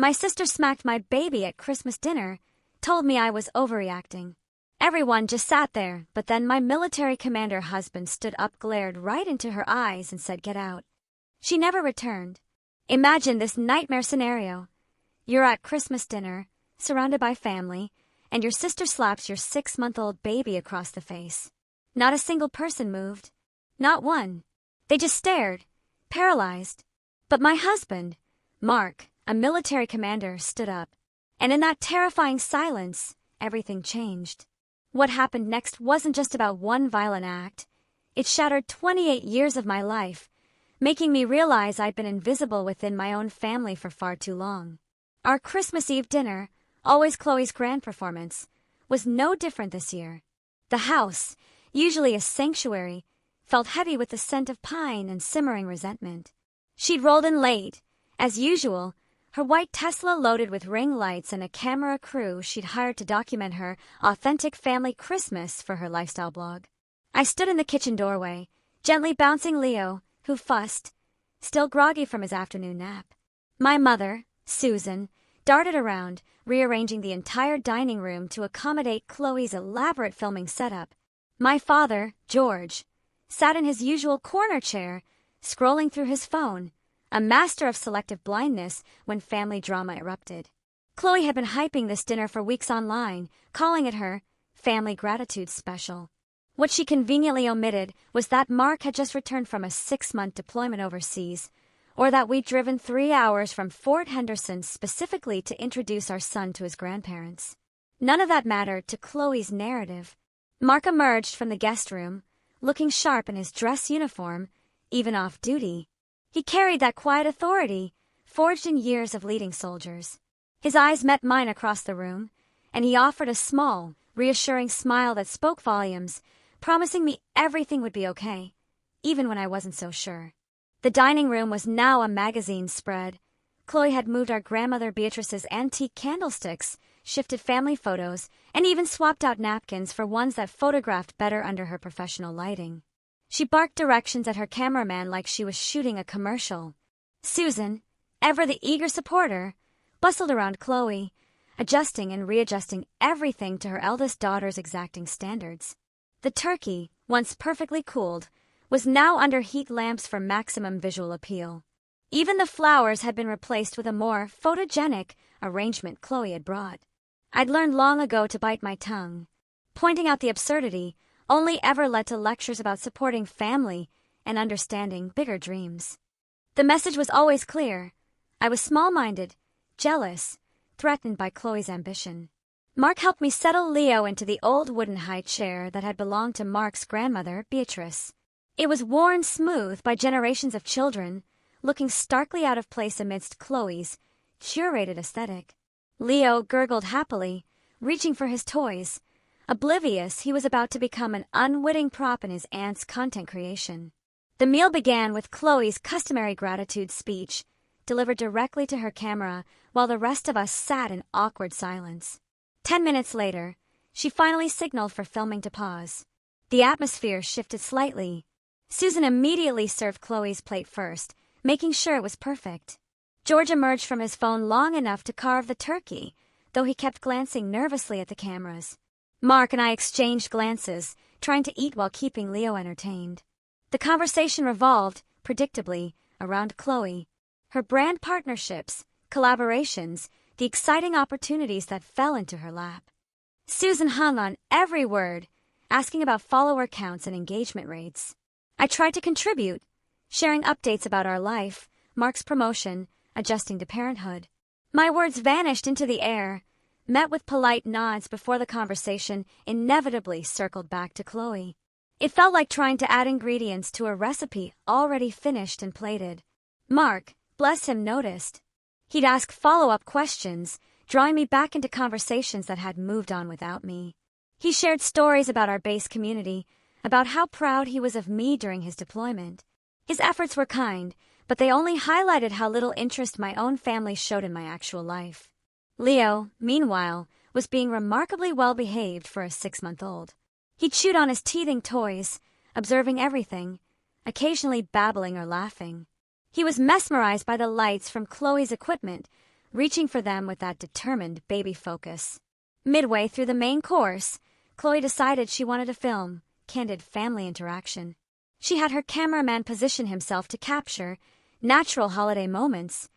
My sister smacked my baby at Christmas dinner, told me I was overreacting. Everyone just sat there, but then my military commander husband stood up, glared right into her eyes and said, "Get out." She never returned. Imagine this nightmare scenario. You're at Christmas dinner, surrounded by family, and your sister slaps your 6-month-old baby across the face. Not a single person moved. Not one. They just stared, paralyzed. But my husband, Mark, a military commander, stood up. And in that terrifying silence, everything changed. What happened next wasn't just about one violent act. It shattered 28 years of my life, making me realize I'd been invisible within my own family for far too long. Our Christmas Eve dinner, always Chloe's grand performance, was no different this year. The house, usually a sanctuary, felt heavy with the scent of pine and simmering resentment. She'd rolled in late, as usual, her white Tesla loaded with ring lights and a camera crew she'd hired to document her authentic family Christmas for her lifestyle blog. I stood in the kitchen doorway, gently bouncing Leo, who fussed, still groggy from his afternoon nap. My mother, Susan, darted around, rearranging the entire dining room to accommodate Chloe's elaborate filming setup. My father, George, sat in his usual corner chair, scrolling through his phone, a master of selective blindness when family drama erupted. Chloe had been hyping this dinner for weeks online, calling it her family gratitude special. What she conveniently omitted was that Mark had just returned from a 6-month deployment overseas, or that we'd driven 3 hours from Fort Henderson specifically to introduce our son to his grandparents. None of that mattered to Chloe's narrative. Mark emerged from the guest room, looking sharp in his dress uniform, even off-duty. He carried that quiet authority, forged in years of leading soldiers. His eyes met mine across the room, and he offered a small, reassuring smile that spoke volumes, promising me everything would be okay, even when I wasn't so sure. The dining room was now a magazine spread. Chloe had moved our grandmother Beatrice's antique candlesticks, shifted family photos, and even swapped out napkins for ones that photographed better under her professional lighting. She barked directions at her cameraman like she was shooting a commercial. Susan, ever the eager supporter, bustled around Chloe, adjusting and readjusting everything to her eldest daughter's exacting standards. The turkey, once perfectly cooled, was now under heat lamps for maximum visual appeal. Even the flowers had been replaced with a more photogenic arrangement Chloe had brought. I'd learned long ago to bite my tongue. Pointing out the absurdity only ever led to lectures about supporting family and understanding bigger dreams. The message was always clear. I was small-minded, jealous, threatened by Chloe's ambition. Mark helped me settle Leo into the old wooden high chair that had belonged to Mark's grandmother, Beatrice. It was worn smooth by generations of children, looking starkly out of place amidst Chloe's curated aesthetic. Leo gurgled happily, reaching for his toys, oblivious he was about to become an unwitting prop in his aunt's content creation. The meal began with Chloe's customary gratitude speech, delivered directly to her camera, while the rest of us sat in awkward silence. 10 minutes later, she finally signaled for filming to pause. The atmosphere shifted slightly. Susan immediately served Chloe's plate first, making sure it was perfect. George emerged from his phone long enough to carve the turkey, though he kept glancing nervously at the cameras. Mark and I exchanged glances, trying to eat while keeping Leo entertained. The conversation revolved, predictably, around Chloe, her brand partnerships, collaborations, the exciting opportunities that fell into her lap. Susan hung on every word, asking about follower counts and engagement rates. I tried to contribute, sharing updates about our life, Mark's promotion, adjusting to parenthood. My words vanished into the air, met with polite nods before the conversation inevitably circled back to Chloe. It felt like trying to add ingredients to a recipe already finished and plated. Mark, bless him, noticed. He'd ask follow-up questions, drawing me back into conversations that had moved on without me. He shared stories about our base community, about how proud he was of me during his deployment. His efforts were kind, but they only highlighted how little interest my own family showed in my actual life. Leo, meanwhile, was being remarkably well-behaved for a 6-month-old. He chewed on his teething toys, observing everything, occasionally babbling or laughing. He was mesmerized by the lights from Chloe's equipment, reaching for them with that determined baby focus. Midway through the main course, Chloe decided she wanted to film candid family interaction. She had her cameraman position himself to capture natural holiday moments,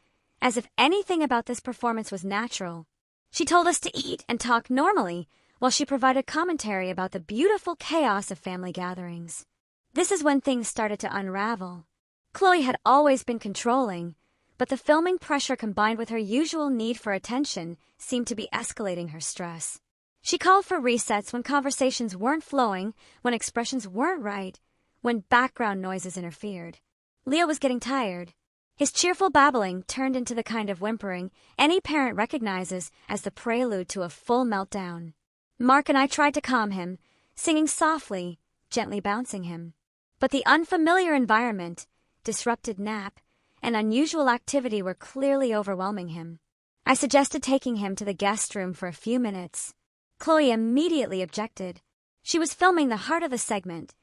as if anything about this performance was natural. She told us to eat and talk normally, while she provided commentary about the beautiful chaos of family gatherings. This is when things started to unravel. Chloe had always been controlling, but the filming pressure combined with her usual need for attention seemed to be escalating her stress. She called for resets when conversations weren't flowing, when expressions weren't right, when background noises interfered. Leo was getting tired. His cheerful babbling turned into the kind of whimpering any parent recognizes as the prelude to a full meltdown. Mark and I tried to calm him, singing softly, gently bouncing him. But the unfamiliar environment, disrupted nap, and unusual activity were clearly overwhelming him. I suggested taking him to the guest room for a few minutes. Chloe immediately objected. She was filming the heart of the segment.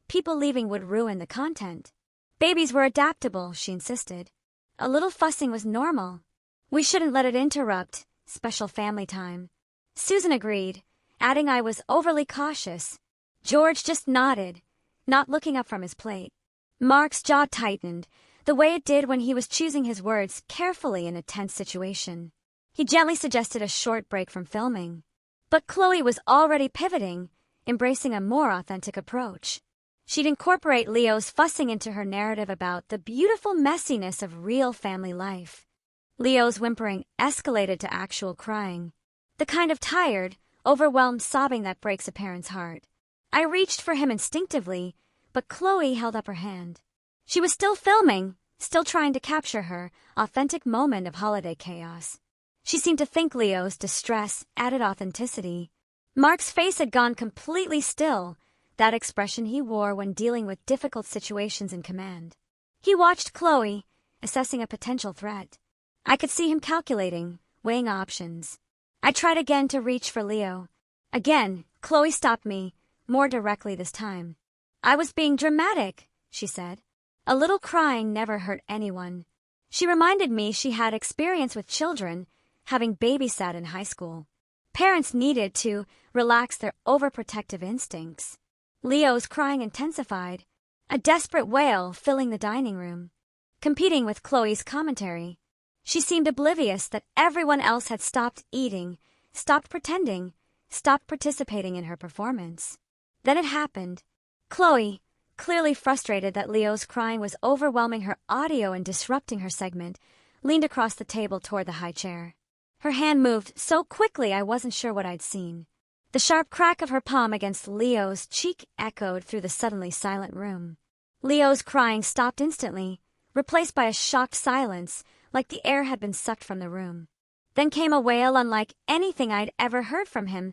People leaving would ruin the content. Babies were adaptable, she insisted. A little fussing was normal. We shouldn't let it interrupt special family time. Susan agreed, adding I was overly cautious. George just nodded, not looking up from his plate. Mark's jaw tightened, the way it did when he was choosing his words carefully in a tense situation. He gently suggested a short break from filming. But Chloe was already pivoting, embracing a more authentic approach. She'd incorporate Leo's fussing into her narrative about the beautiful messiness of real family life. Leo's whimpering escalated to actual crying, the kind of tired, overwhelmed sobbing that breaks a parent's heart. I reached for him instinctively, but Chloe held up her hand. She was still filming, still trying to capture her authentic moment of holiday chaos. She seemed to think Leo's distress added authenticity. Mark's face had gone completely still, that expression he wore when dealing with difficult situations in command. He watched Chloe, assessing a potential threat. I could see him calculating, weighing options. I tried again to reach for Leo. Again, Chloe stopped me, more directly this time. I was being dramatic, she said. A little crying never hurt anyone. She reminded me she had experience with children, having babysat in high school. Parents needed to relax their overprotective instincts. Leo's crying intensified, a desperate wail filling the dining room, competing with Chloe's commentary. She seemed oblivious that everyone else had stopped eating, stopped pretending, stopped participating in her performance. Then it happened. Chloe, clearly frustrated that Leo's crying was overwhelming her audio and disrupting her segment, leaned across the table toward the high chair. Her hand moved so quickly I wasn't sure what I'd seen. The sharp crack of her palm against Leo's cheek echoed through the suddenly silent room. Leo's crying stopped instantly, replaced by a shocked silence, like the air had been sucked from the room. Then came a wail unlike anything I'd ever heard from him,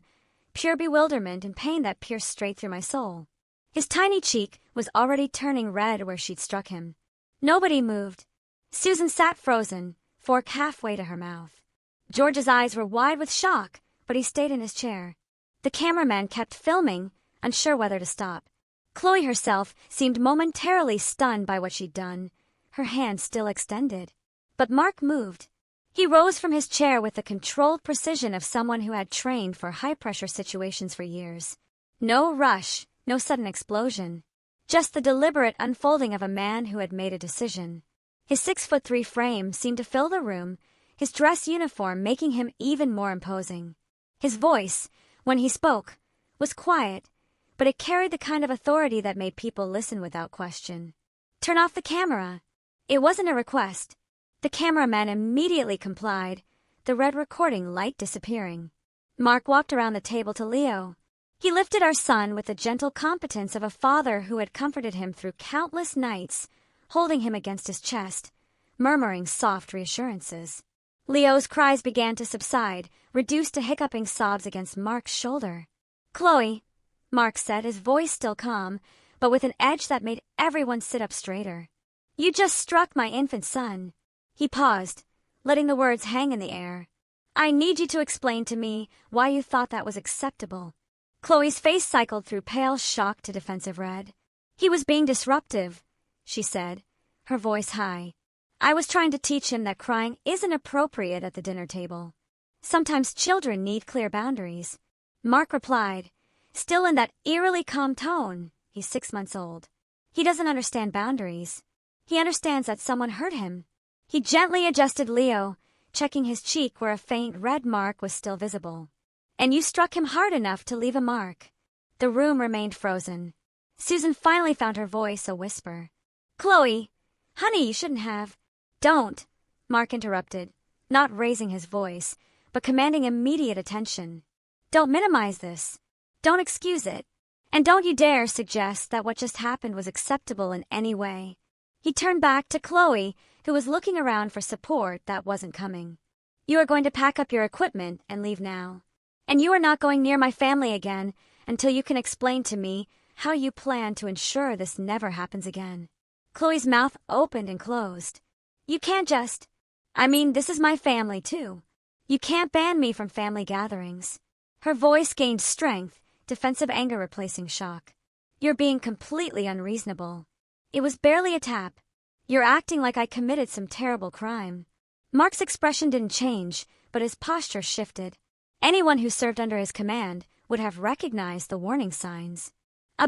pure bewilderment and pain that pierced straight through my soul. His tiny cheek was already turning red where she'd struck him. Nobody moved. Susan sat frozen, fork halfway to her mouth. George's eyes were wide with shock, but he stayed in his chair. The cameraman kept filming, unsure whether to stop. Chloe herself seemed momentarily stunned by what she'd done, her hand still extended. But Mark moved. He rose from his chair with the controlled precision of someone who had trained for high-pressure situations for years. No rush, no sudden explosion. Just the deliberate unfolding of a man who had made a decision. His 6'3" frame seemed to fill the room, his dress uniform making him even more imposing. His voice, when he spoke, was quiet, but it carried the kind of authority that made people listen without question. "Turn off the camera." It wasn't a request. The cameraman immediately complied, the red recording light disappearing. Mark walked around the table to Leo. He lifted our son with the gentle competence of a father who had comforted him through countless nights, holding him against his chest, murmuring soft reassurances. Leo's cries began to subside, reduced to hiccuping sobs against Mark's shoulder. "Chloe," Mark said, his voice still calm, but with an edge that made everyone sit up straighter. "You just struck my infant son." He paused, letting the words hang in the air. "I need you to explain to me why you thought that was acceptable." Chloe's face cycled through pale shock to defensive red. "He was being disruptive," she said, her voice high. I was trying to teach him that crying isn't appropriate at the dinner table. Sometimes children need clear boundaries. Mark replied, still in that eerily calm tone. He's 6 months old. He doesn't understand boundaries. He understands that someone hurt him. He gently adjusted Leo, checking his cheek where a faint red mark was still visible. And you struck him hard enough to leave a mark. The room remained frozen. Susan finally found her voice a whisper. Chloe, honey, you shouldn't have. Don't, Mark interrupted, not raising his voice, but commanding immediate attention. Don't minimize this. Don't excuse it. And don't you dare suggest that what just happened was acceptable in any way. He turned back to Chloe, who was looking around for support that wasn't coming. You are going to pack up your equipment and leave now. And you are not going near my family again until you can explain to me how you plan to ensure this never happens again. Chloe's mouth opened and closed. You can't just... this is my family too. You can't ban me from family gatherings. Her voice gained strength, defensive anger replacing shock. You're being completely unreasonable. It was barely a tap. You're acting like I committed some terrible crime. Mark's expression didn't change, but his posture shifted. Anyone who served under his command would have recognized the warning signs.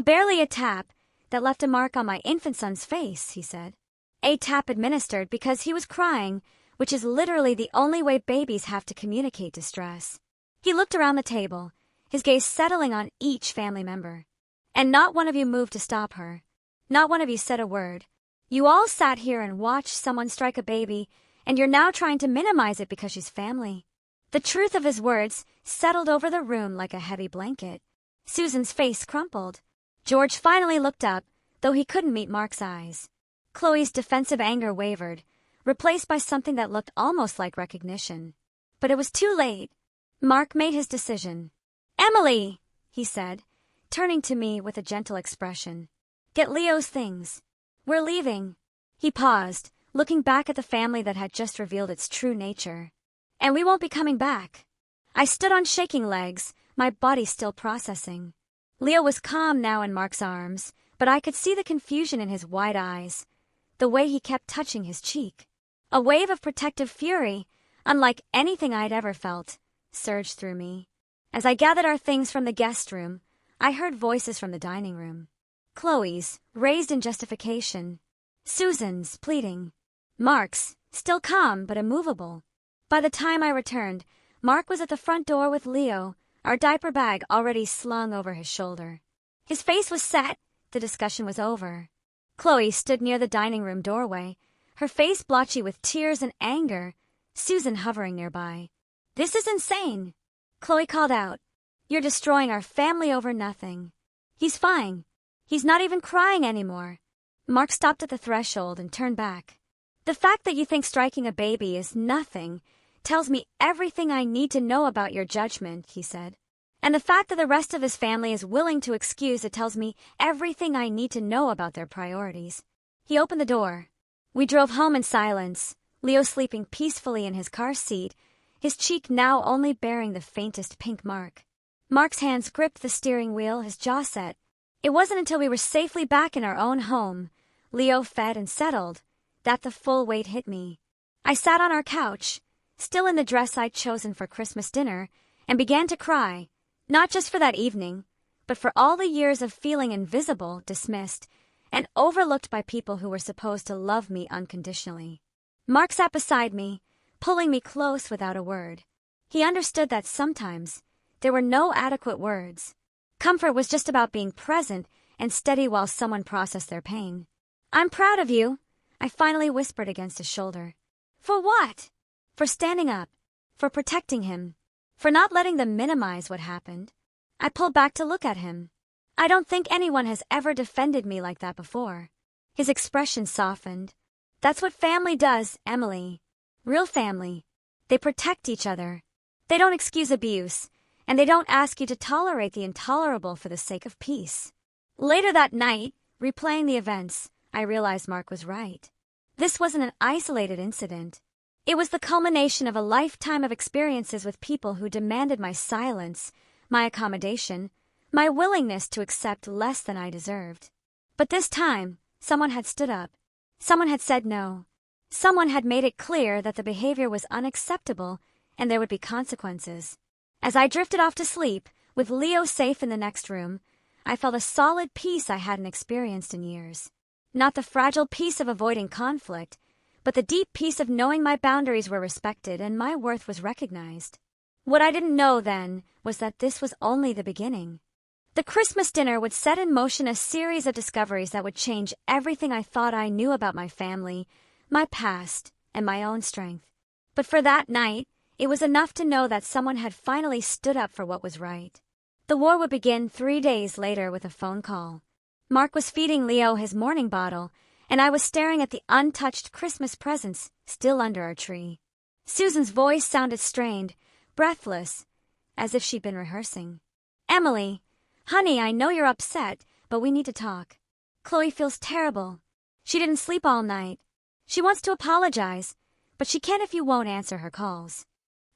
Barely a tap that left a mark on my infant son's face, he said. A tap administered because he was crying, which is literally the only way babies have to communicate distress. He looked around the table, his gaze settling on each family member. And not one of you moved to stop her. Not one of you said a word. You all sat here and watched someone strike a baby, and you're now trying to minimize it because she's family. The truth of his words settled over the room like a heavy blanket. Susan's face crumpled. George finally looked up, though he couldn't meet Mark's eyes. Chloe's defensive anger wavered, replaced by something that looked almost like recognition. But it was too late. Mark made his decision. Emily, he said, turning to me with a gentle expression. Get Leo's things. We're leaving. He paused, looking back at the family that had just revealed its true nature. And we won't be coming back. I stood on shaking legs, my body still processing. Leo was calm now in Mark's arms, but I could see the confusion in his wide eyes, the way he kept touching his cheek. A wave of protective fury, unlike anything I'd ever felt, surged through me. As I gathered our things from the guest room, I heard voices from the dining room. Chloe's, raised in justification. Susan's, pleading. Mark's, still calm but immovable. By the time I returned, Mark was at the front door with Leo, our diaper bag already slung over his shoulder. His face was set. The discussion was over. Chloe stood near the dining room doorway, her face blotchy with tears and anger, Susan hovering nearby. This is insane, Chloe called out. You're destroying our family over nothing. He's fine. He's not even crying anymore. Mark stopped at the threshold and turned back. The fact that you think striking a baby is nothing tells me everything I need to know about your judgment, he said. And the fact that the rest of his family is willing to excuse it tells me everything I need to know about their priorities. He opened the door. We drove home in silence, Leo sleeping peacefully in his car seat, his cheek now only bearing the faintest pink mark. Mark's hands gripped the steering wheel, his jaw set. It wasn't until we were safely back in our own home, Leo fed and settled, that the full weight hit me. I sat on our couch, still in the dress I'd chosen for Christmas dinner, and began to cry, not just for that evening, but for all the years of feeling invisible, dismissed, and overlooked by people who were supposed to love me unconditionally. Mark sat beside me, pulling me close without a word. He understood that sometimes there were no adequate words. Comfort was just about being present and steady while someone processed their pain. I'm proud of you, I finally whispered against his shoulder. For what? For standing up, for protecting him, for not letting them minimize what happened. I pulled back to look at him. I don't think anyone has ever defended me like that before. His expression softened. That's what family does, Emily. Real family. They protect each other. They don't excuse abuse, and they don't ask you to tolerate the intolerable for the sake of peace. Later that night, replaying the events, I realized Mark was right. This wasn't an isolated incident. It was the culmination of a lifetime of experiences with people who demanded my silence, my accommodation, my willingness to accept less than I deserved. But this time, someone had stood up. Someone had said no. Someone had made it clear that the behavior was unacceptable and there would be consequences. As I drifted off to sleep, with Leo safe in the next room, I felt a solid peace I hadn't experienced in years. Not the fragile peace of avoiding conflict, but the deep peace of knowing my boundaries were respected and my worth was recognized. What I didn't know then was that this was only the beginning. The Christmas dinner would set in motion a series of discoveries that would change everything I thought I knew about my family, my past, and my own strength. But for that night, it was enough to know that someone had finally stood up for what was right. The war would begin 3 days later with a phone call. Mark was feeding Leo his morning bottle, and I was staring at the untouched Christmas presents still under our tree. Susan's voice sounded strained, breathless, as if she'd been rehearsing. "Emily, honey, I know you're upset, but we need to talk. Chloe feels terrible. She didn't sleep all night. She wants to apologize, but she can't if you won't answer her calls."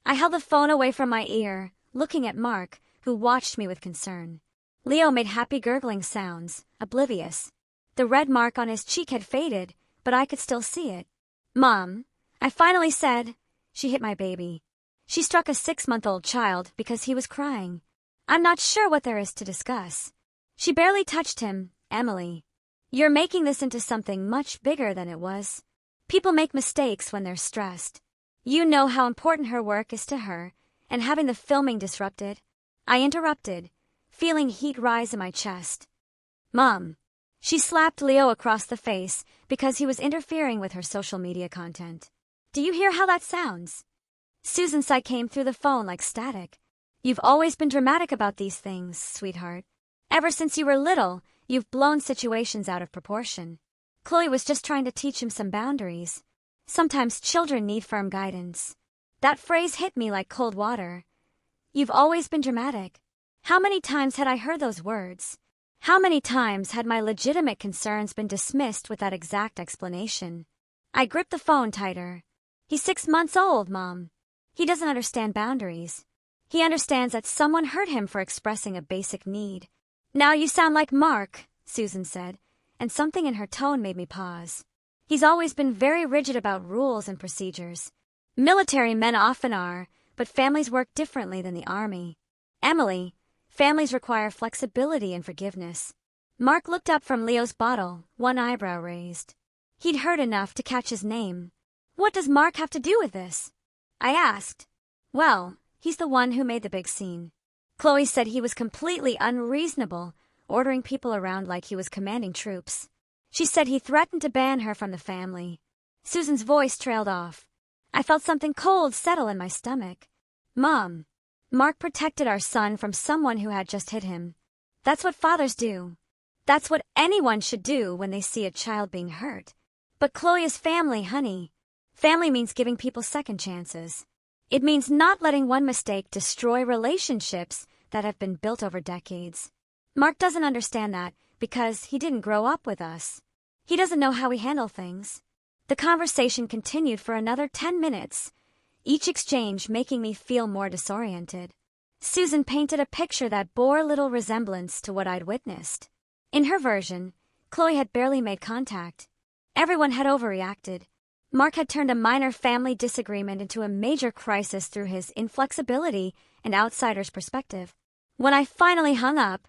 I held the phone away from my ear, looking at Mark, who watched me with concern. Leo made happy gurgling sounds, oblivious. The red mark on his cheek had faded, but I could still see it. "Mom," I finally said. She hit my baby. She struck a 6-month-old child because he was crying. "I'm not sure what there is to discuss." She barely touched him. "Emily, you're making this into something much bigger than it was. People make mistakes when they're stressed. You know how important her work is to her, and having the filming disrupted." I interrupted, feeling heat rise in my chest. "Mom." She slapped Leo across the face because he was interfering with her social media content. "Do you hear how that sounds?" Susan's sigh came through the phone like static. "You've always been dramatic about these things, sweetheart. Ever since you were little, you've blown situations out of proportion. Chloe was just trying to teach him some boundaries. Sometimes children need firm guidance." That phrase hit me like cold water. "You've always been dramatic." How many times had I heard those words? How many times had my legitimate concerns been dismissed with that exact explanation? I gripped the phone tighter. "He's 6 months old, Mom. He doesn't understand boundaries. He understands that someone hurt him for expressing a basic need." "Now you sound like Mark," Susan said, and something in her tone made me pause. "He's always been very rigid about rules and procedures. Military men often are, but families work differently than the army. Emily, families require flexibility and forgiveness." Mark looked up from Leo's bottle, one eyebrow raised. He'd heard enough to catch his name. "What does Mark have to do with this?" I asked. "Well, he's the one who made the big scene. Chloe said he was completely unreasonable, ordering people around like he was commanding troops. She said he threatened to ban her from the family." Susan's voice trailed off. I felt something cold settle in my stomach. "Mom, Mark protected our son from someone who had just hit him. That's what fathers do. That's what anyone should do when they see a child being hurt. But Chloe is family, honey. Family means giving people second chances. It means not letting one mistake destroy relationships that have been built over decades. Mark doesn't understand that because he didn't grow up with us. He doesn't know how we handle things." The conversation continued for another 10 minutes, each exchange making me feel more disoriented. Susan painted a picture that bore little resemblance to what I'd witnessed. In her version, Chloe had barely made contact. Everyone had overreacted. Mark had turned a minor family disagreement into a major crisis through his inflexibility and outsider's perspective. When I finally hung up,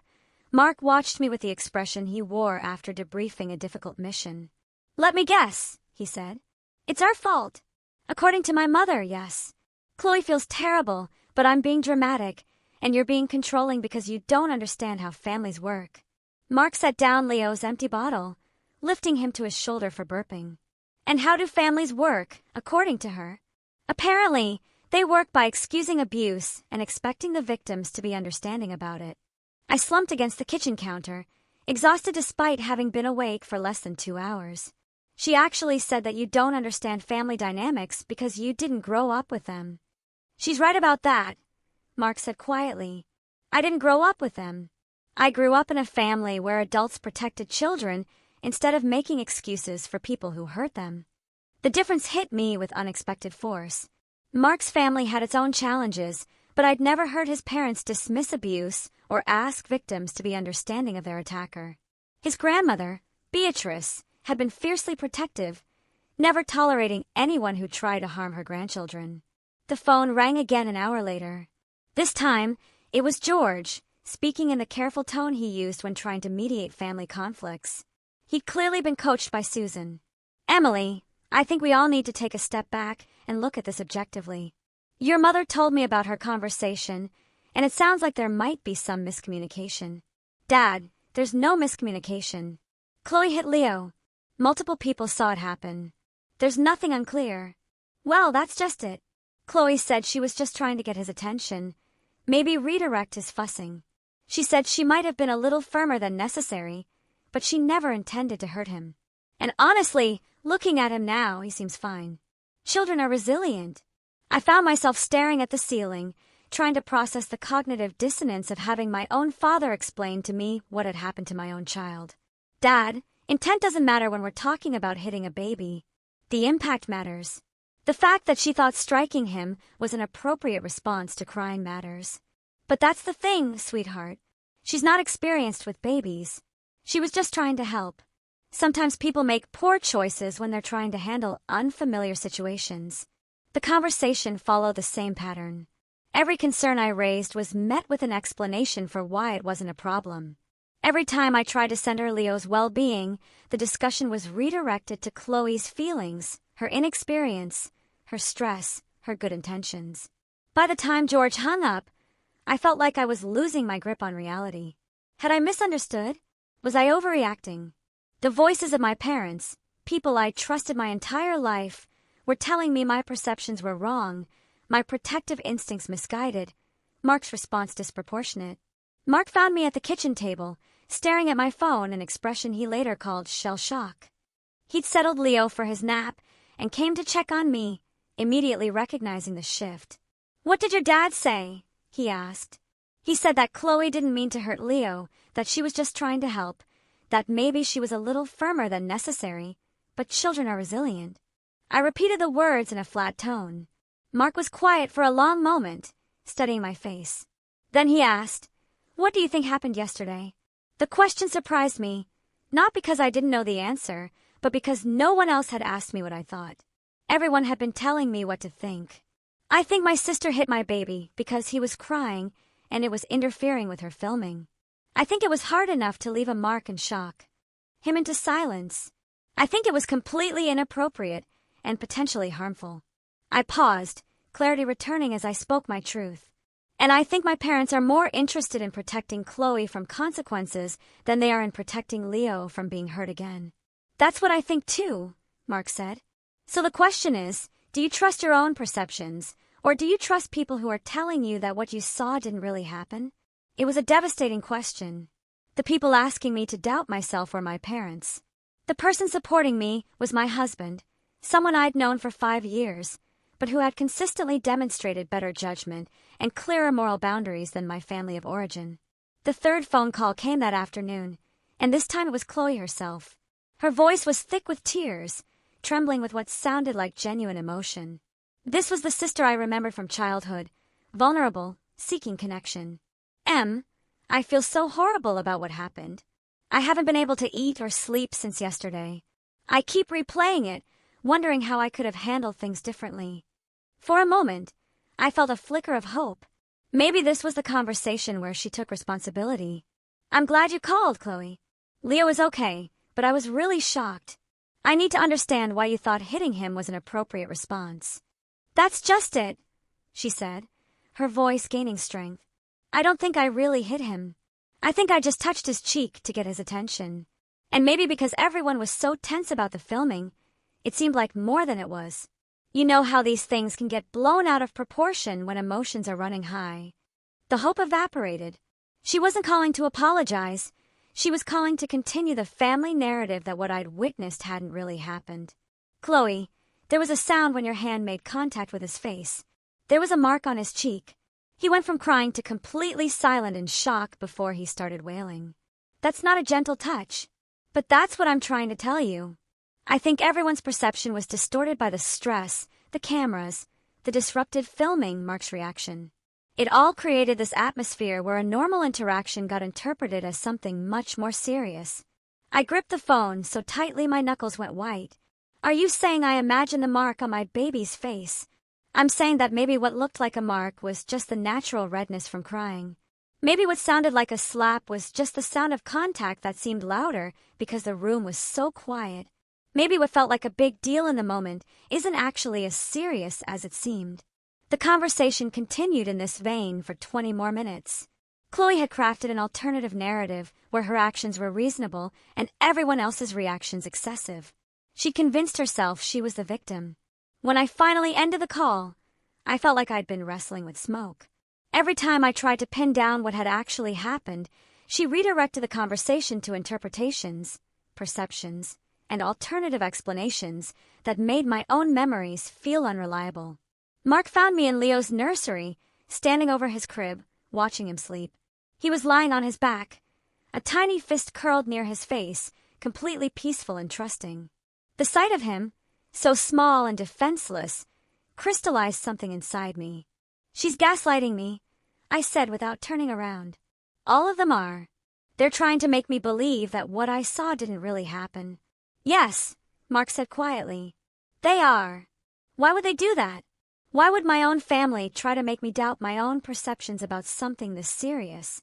Mark watched me with the expression he wore after debriefing a difficult mission. "Let me guess," he said. "It's our fault." "According to my mother, yes. Chloe feels terrible, but I'm being dramatic, and you're being controlling because you don't understand how families work." Mark set down Leo's empty bottle, lifting him to his shoulder for burping. "And how do families work, according to her?" "Apparently, they work by excusing abuse and expecting the victims to be understanding about it." I slumped against the kitchen counter, exhausted despite having been awake for less than 2 hours. "She actually said that you don't understand family dynamics because you didn't grow up with them." "She's right about that," Mark said quietly. "I didn't grow up with them. I grew up in a family where adults protected children instead of making excuses for people who hurt them." The difference hit me with unexpected force. Mark's family had its own challenges, but I'd never heard his parents dismiss abuse or ask victims to be understanding of their attacker. His grandmother, Beatrice, had been fiercely protective, never tolerating anyone who tried to harm her grandchildren. The phone rang again an hour later. This time, it was George, speaking in the careful tone he used when trying to mediate family conflicts. He'd clearly been coached by Susan. "Emily, I think we all need to take a step back and look at this objectively. Your mother told me about her conversation, and it sounds like there might be some miscommunication." "Dad, there's no miscommunication. Chloe hit Leo. Multiple people saw it happen. There's nothing unclear." "Well, that's just it. Chloe said she was just trying to get his attention, maybe redirect his fussing. She said she might have been a little firmer than necessary, but she never intended to hurt him. And honestly, looking at him now, he seems fine. Children are resilient." I found myself staring at the ceiling, trying to process the cognitive dissonance of having my own father explain to me what had happened to my own child. "Dad, intent doesn't matter when we're talking about hitting a baby. The impact matters. The fact that she thought striking him was an appropriate response to crying matters. But that's the thing, sweetheart. She's not experienced with babies. She was just trying to help. Sometimes people make poor choices when they're trying to handle unfamiliar situations." The conversation followed the same pattern. Every concern I raised was met with an explanation for why it wasn't a problem. Every time I tried to center Leo's well-being, the discussion was redirected to Chloe's feelings, her inexperience, her stress, her good intentions. By the time George hung up, I felt like I was losing my grip on reality. Had I misunderstood? Was I overreacting? The voices of my parents, people I trusted my entire life, were telling me my perceptions were wrong, my protective instincts misguided, Mark's response disproportionate. Mark found me at the kitchen table, staring at my phone, an expression he later called shell shock. He'd settled Leo for his nap and came to check on me, immediately recognizing the shift. "What did your dad say?" he asked. "He said that Chloe didn't mean to hurt Leo, that she was just trying to help, that maybe she was a little firmer than necessary, but children are resilient." I repeated the words in a flat tone. Mark was quiet for a long moment, studying my face. Then he asked, "What do you think happened yesterday?" The question surprised me, not because I didn't know the answer, but because no one else had asked me what I thought. Everyone had been telling me what to think. "I think my sister hit my baby because he was crying and it was interfering with her filming. I think it was hard enough to leave a mark and shock him into silence. I think it was completely inappropriate and potentially harmful." I paused, clarity returning as I spoke my truth. "And I think my parents are more interested in protecting Chloe from consequences than they are in protecting Leo from being hurt again." "That's what I think too," Mark said. "So the question is, do you trust your own perceptions, or do you trust people who are telling you that what you saw didn't really happen?" It was a devastating question. The people asking me to doubt myself were my parents. The person supporting me was my husband, someone I'd known for 5 years, but who had consistently demonstrated better judgment and clearer moral boundaries than my family of origin. The third phone call came that afternoon, and this time it was Chloe herself. Her voice was thick with tears, trembling with what sounded like genuine emotion. This was the sister I remembered from childhood, vulnerable, seeking connection. I feel so horrible about what happened. I haven't been able to eat or sleep since yesterday. I keep replaying it, wondering how I could have handled things differently." For a moment, I felt a flicker of hope. Maybe this was the conversation where she took responsibility. "I'm glad you called, Chloe. Leo is okay, but I was really shocked. I need to understand why you thought hitting him was an appropriate response." "That's just it," she said, her voice gaining strength. "I don't think I really hit him. I think I just touched his cheek to get his attention. And maybe because everyone was so tense about the filming, it seemed like more than it was. You know how these things can get blown out of proportion when emotions are running high." The hope evaporated. She wasn't calling to apologize. She was calling to continue the family narrative that what I'd witnessed hadn't really happened. "Chloe, there was a sound when your hand made contact with his face. There was a mark on his cheek. He went from crying to completely silent in shock before he started wailing. That's not a gentle touch. But that's what I'm trying to tell you. I think everyone's perception was distorted by the stress, the cameras, the disrupted filming." Mark's reaction. "It all created this atmosphere where a normal interaction got interpreted as something much more serious." I gripped the phone so tightly my knuckles went white. Are you saying I imagined the mark on my baby's face? I'm saying that maybe what looked like a mark was just the natural redness from crying. Maybe what sounded like a slap was just the sound of contact that seemed louder because the room was so quiet. Maybe what felt like a big deal in the moment isn't actually as serious as it seemed. The conversation continued in this vein for 20 more minutes. Chloe had crafted an alternative narrative where her actions were reasonable and everyone else's reactions excessive. She convinced herself she was the victim. When I finally ended the call, I felt like I'd been wrestling with smoke. Every time I tried to pin down what had actually happened, she redirected the conversation to interpretations, perceptions, and alternative explanations that made my own memories feel unreliable. Mark found me in Leo's nursery, standing over his crib, watching him sleep. He was lying on his back, a tiny fist curled near his face, completely peaceful and trusting. The sight of him, so small and defenseless, crystallized something inside me. She's gaslighting me, I said without turning around. All of them are. They're trying to make me believe that what I saw didn't really happen. Yes, Mark said quietly. They are. Why would they do that? Why would my own family try to make me doubt my own perceptions about something this serious?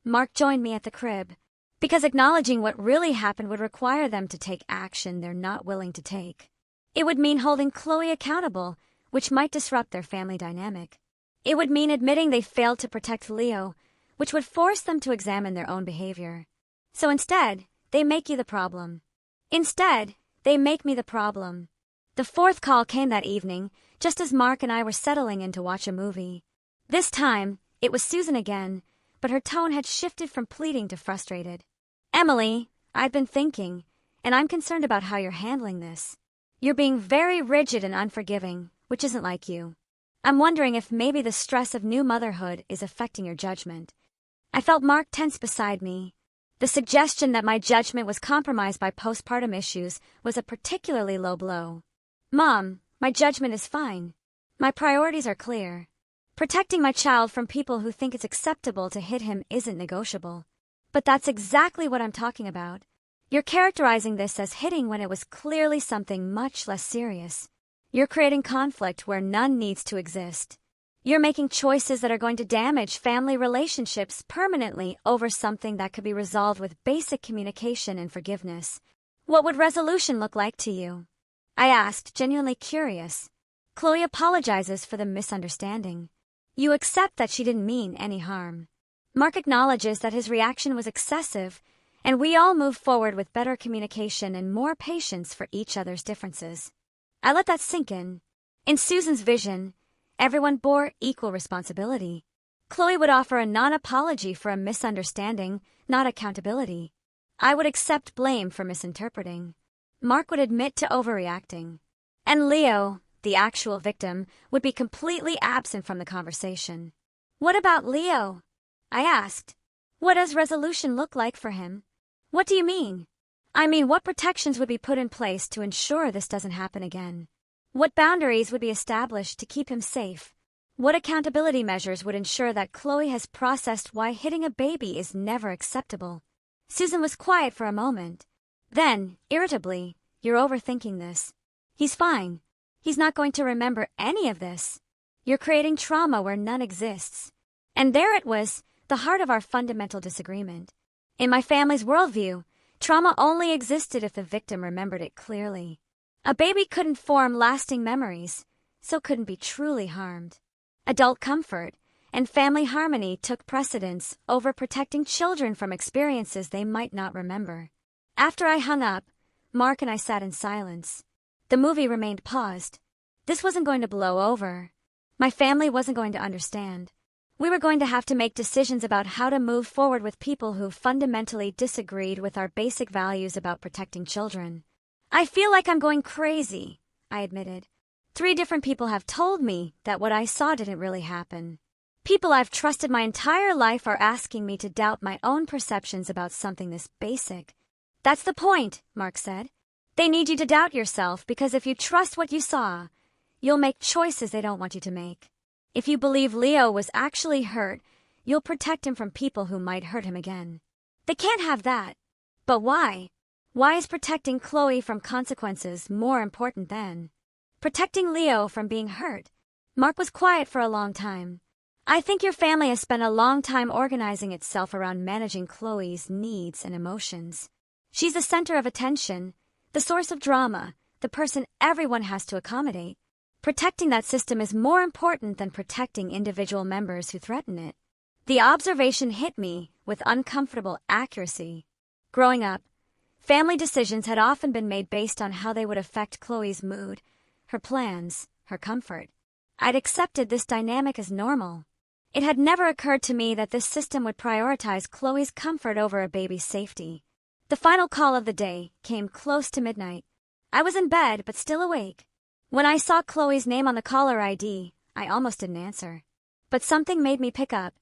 Mark joined me at the crib, because acknowledging what really happened would require them to take action they're not willing to take. It would mean holding Chloe accountable, which might disrupt their family dynamic. It would mean admitting they failed to protect Leo, which would force them to examine their own behavior. So instead, they make you the problem. Instead, they make me the problem. The fourth call came that evening, just as Mark and I were settling in to watch a movie. This time, it was Susan again, but her tone had shifted from pleading to frustrated. Emily, I've been thinking, and I'm concerned about how you're handling this. You're being very rigid and unforgiving, which isn't like you. I'm wondering if maybe the stress of new motherhood is affecting your judgment. I felt Mark tense beside me. The suggestion that my judgment was compromised by postpartum issues was a particularly low blow. Mom, my judgment is fine. My priorities are clear. Protecting my child from people who think it's acceptable to hit him isn't negotiable. But that's exactly what I'm talking about. You're characterizing this as hitting when it was clearly something much less serious. You're creating conflict where none needs to exist. You're making choices that are going to damage family relationships permanently over something that could be resolved with basic communication and forgiveness. What would resolution look like to you? I asked, genuinely curious. Chloe apologizes for the misunderstanding. You accept that she didn't mean any harm. Mark acknowledges that his reaction was excessive, and we all move forward with better communication and more patience for each other's differences. I let that sink in. In Susan's vision, everyone bore equal responsibility. Chloe would offer a non-apology for a misunderstanding, not accountability. I would accept blame for misinterpreting. Mark would admit to overreacting. And Leo, the actual victim, would be completely absent from the conversation. What about Leo? I asked. What does resolution look like for him? What do you mean? I mean, what protections would be put in place to ensure this doesn't happen again? What boundaries would be established to keep him safe? What accountability measures would ensure that Chloe has processed why hitting a baby is never acceptable? Susan was quiet for a moment. Then, irritably, you're overthinking this. He's fine. He's not going to remember any of this. You're creating trauma where none exists. And there it was, the heart of our fundamental disagreement. In my family's worldview, trauma only existed if the victim remembered it clearly. A baby couldn't form lasting memories, so couldn't be truly harmed. Adult comfort and family harmony took precedence over protecting children from experiences they might not remember. After I hung up, Mark and I sat in silence. The movie remained paused. This wasn't going to blow over. My family wasn't going to understand. We were going to have to make decisions about how to move forward with people who fundamentally disagreed with our basic values about protecting children. I feel like I'm going crazy, I admitted. 3 different people have told me that what I saw didn't really happen. People I've trusted my entire life are asking me to doubt my own perceptions about something this basic. That's the point, Mark said. They need you to doubt yourself because if you trust what you saw, you'll make choices they don't want you to make. If you believe Leo was actually hurt, you'll protect him from people who might hurt him again. They can't have that. But why? Why is protecting Chloe from consequences more important than protecting Leo from being hurt? Mark was quiet for a long time. I think your family has spent a long time organizing itself around managing Chloe's needs and emotions. She's the center of attention, the source of drama, the person everyone has to accommodate. Protecting that system is more important than protecting individual members who threaten it. The observation hit me with uncomfortable accuracy. Growing up, family decisions had often been made based on how they would affect Chloe's mood, her plans, her comfort. I'd accepted this dynamic as normal. It had never occurred to me that this system would prioritize Chloe's comfort over a baby's safety. The final call of the day came close to midnight. I was in bed but still awake. When I saw Chloe's name on the caller ID, I almost didn't answer. But something made me pick up.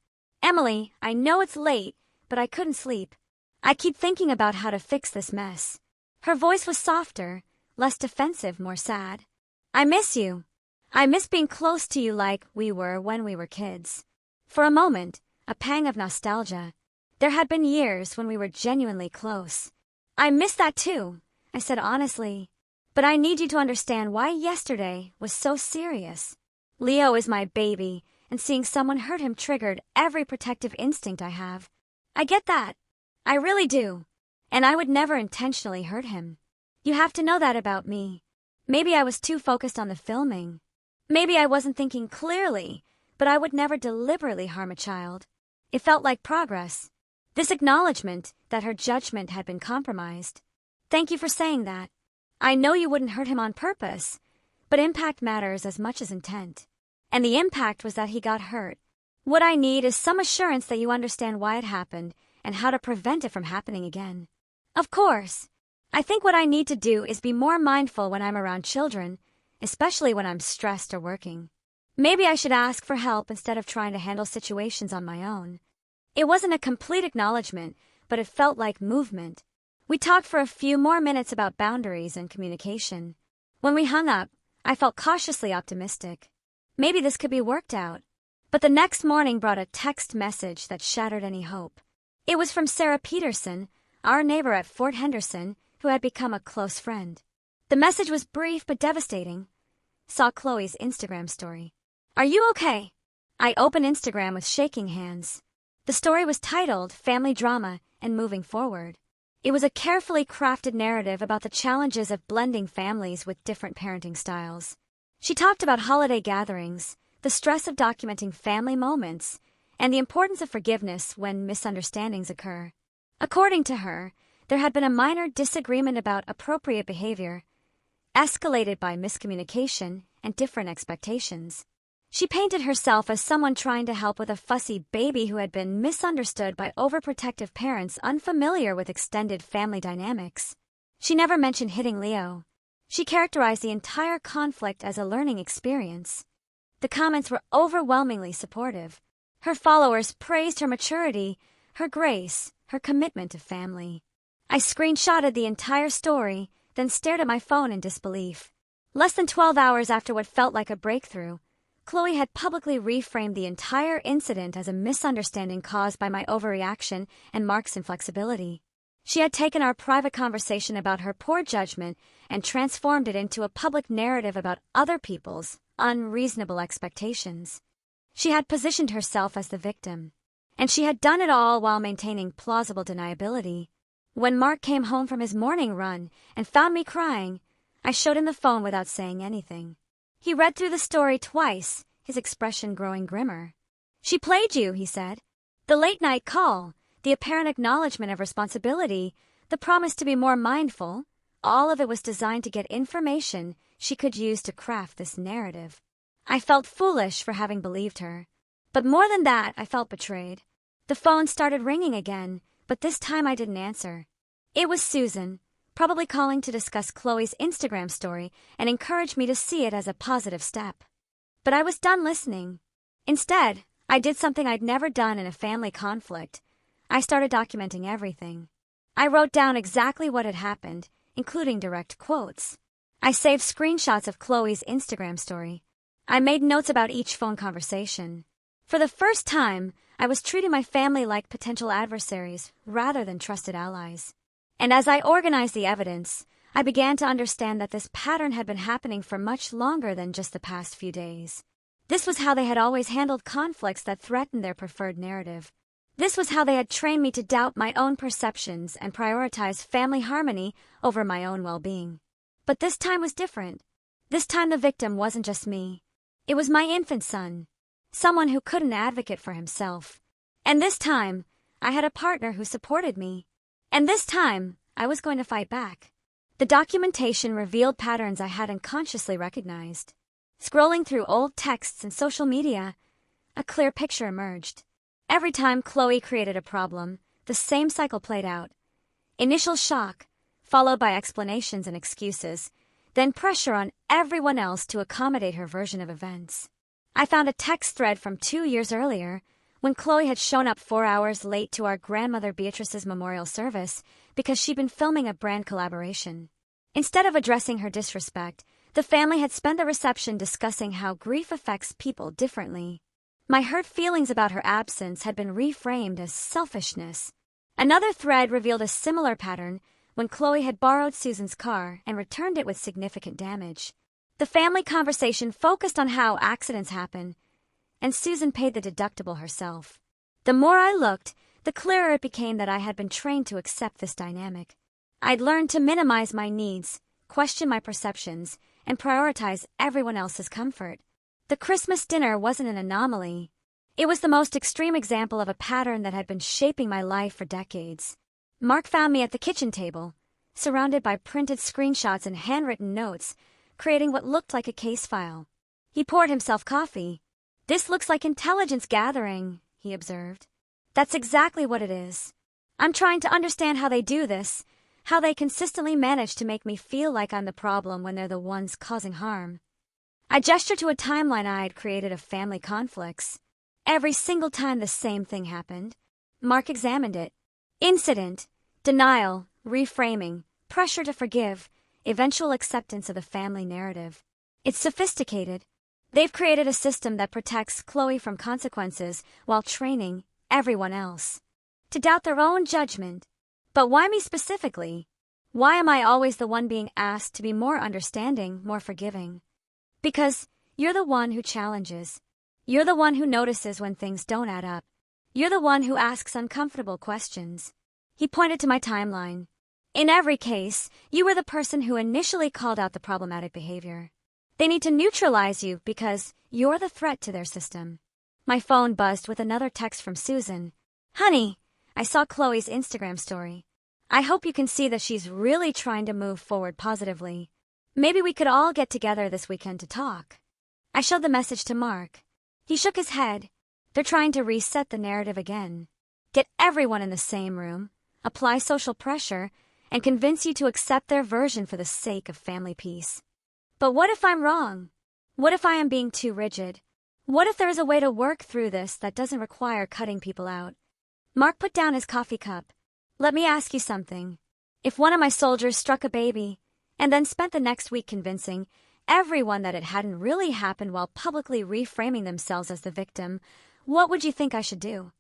Emily, I know it's late, but I couldn't sleep. I keep thinking about how to fix this mess. Her voice was softer, less defensive, more sad. I miss you. I miss being close to you like we were when we were kids. For a moment, a pang of nostalgia. There had been years when we were genuinely close. I miss that too, I said honestly. But I need you to understand why yesterday was so serious. Leo is my baby, and seeing someone hurt him triggered every protective instinct I have. I get that. I really do. And I would never intentionally hurt him. You have to know that about me. Maybe I was too focused on the filming. Maybe I wasn't thinking clearly, but I would never deliberately harm a child. It felt like progress. This acknowledgement that her judgment had been compromised. Thank you for saying that. I know you wouldn't hurt him on purpose, but impact matters as much as intent. And the impact was that he got hurt. What I need is some assurance that you understand why it happened and how to prevent it from happening again. Of course. I think what I need to do is be more mindful when I'm around children, especially when I'm stressed or working. Maybe I should ask for help instead of trying to handle situations on my own. It wasn't a complete acknowledgement, but it felt like movement. We talked for a few more minutes about boundaries and communication. When we hung up, I felt cautiously optimistic. Maybe this could be worked out. But the next morning brought a text message that shattered any hope. It was from Sarah Peterson, our neighbor at Fort Henderson, who had become a close friend. The message was brief but devastating. Saw Chloe's Instagram story. Are you okay? I opened Instagram with shaking hands. The story was titled Family Drama and Moving Forward. It was a carefully crafted narrative about the challenges of blending families with different parenting styles. She talked about holiday gatherings, the stress of documenting family moments, and the importance of forgiveness when misunderstandings occur. According to her, there had been a minor disagreement about appropriate behavior, escalated by miscommunication and different expectations. She painted herself as someone trying to help with a fussy baby who had been misunderstood by overprotective parents unfamiliar with extended family dynamics. She never mentioned hitting Leo. She characterized the entire conflict as a learning experience. The comments were overwhelmingly supportive. Her followers praised her maturity, her grace, her commitment to family. I screenshotted the entire story, then stared at my phone in disbelief. Less than 12 hours after what felt like a breakthrough, Chloe had publicly reframed the entire incident as a misunderstanding caused by my overreaction and Mark's inflexibility. She had taken our private conversation about her poor judgment and transformed it into a public narrative about other people's unreasonable expectations. She had positioned herself as the victim, and she had done it all while maintaining plausible deniability. When Mark came home from his morning run and found me crying, I showed him the phone without saying anything. He read through the story twice, his expression growing grimmer. She played you, he said. The late-night call, the apparent acknowledgement of responsibility, the promise to be more mindful, all of it was designed to get information she could use to craft this narrative. I felt foolish for having believed her. But more than that, I felt betrayed. The phone started ringing again, but this time I didn't answer. It was Susan, probably calling to discuss Chloe's Instagram story and encourage me to see it as a positive step. But I was done listening. Instead, I did something I'd never done in a family conflict. I started documenting everything. I wrote down exactly what had happened, including direct quotes. I saved screenshots of Chloe's Instagram story. I made notes about each phone conversation. For the first time, I was treating my family like potential adversaries rather than trusted allies. And as I organized the evidence, I began to understand that this pattern had been happening for much longer than just the past few days. This was how they had always handled conflicts that threatened their preferred narrative. This was how they had trained me to doubt my own perceptions and prioritize family harmony over my own well-being. But this time was different. This time the victim wasn't just me. It was my infant son, someone who couldn't advocate for himself. And this time, I had a partner who supported me. And this time, I was going to fight back. The documentation revealed patterns I hadn't consciously recognized. Scrolling through old texts and social media, a clear picture emerged. Every time Chloe created a problem, the same cycle played out. Initial shock, followed by explanations and excuses, then pressure on everyone else to accommodate her version of events. I found a text thread from 2 years earlier, when Chloe had shown up 4 hours late to our grandmother Beatrice's memorial service because she'd been filming a brand collaboration. Instead of addressing her disrespect, the family had spent the reception discussing how grief affects people differently. My hurt feelings about her absence had been reframed as selfishness. Another thread revealed a similar pattern when Chloe had borrowed Susan's car and returned it with significant damage. The family conversation focused on how accidents happen, and Susan paid the deductible herself. The more I looked, the clearer it became that I had been trained to accept this dynamic. I'd learned to minimize my needs, question my perceptions, and prioritize everyone else's comfort. The Christmas dinner wasn't an anomaly. It was the most extreme example of a pattern that had been shaping my life for decades. Mark found me at the kitchen table, surrounded by printed screenshots and handwritten notes, creating what looked like a case file. He poured himself coffee. "This looks like intelligence gathering," he observed. "That's exactly what it is. I'm trying to understand how they do this, how they consistently manage to make me feel like I'm the problem when they're the ones causing harm." I gestured to a timeline I had created of family conflicts. Every single time the same thing happened. Mark examined it. Incident, denial, reframing, pressure to forgive, eventual acceptance of the family narrative. It's sophisticated. They've created a system that protects Chloe from consequences while training everyone else to doubt their own judgment. But why me specifically? Why am I always the one being asked to be more understanding, more forgiving? Because you're the one who challenges. You're the one who notices when things don't add up. You're the one who asks uncomfortable questions. He pointed to my timeline. In every case, you were the person who initially called out the problematic behavior. They need to neutralize you because you're the threat to their system. My phone buzzed with another text from Susan. "Honey, I saw Chloe's Instagram story. I hope you can see that she's really trying to move forward positively. Maybe we could all get together this weekend to talk." I showed the message to Mark. He shook his head. They're trying to reset the narrative again. Get everyone in the same room, apply social pressure, and convince you to accept their version for the sake of family peace. But what if I'm wrong? What if I am being too rigid? What if there is a way to work through this that doesn't require cutting people out? Mark put down his coffee cup. "Let me ask you something. If one of my soldiers struck a baby, and then spent the next week convincing everyone that it hadn't really happened while publicly reframing themselves as the victim, what would you think I should do?"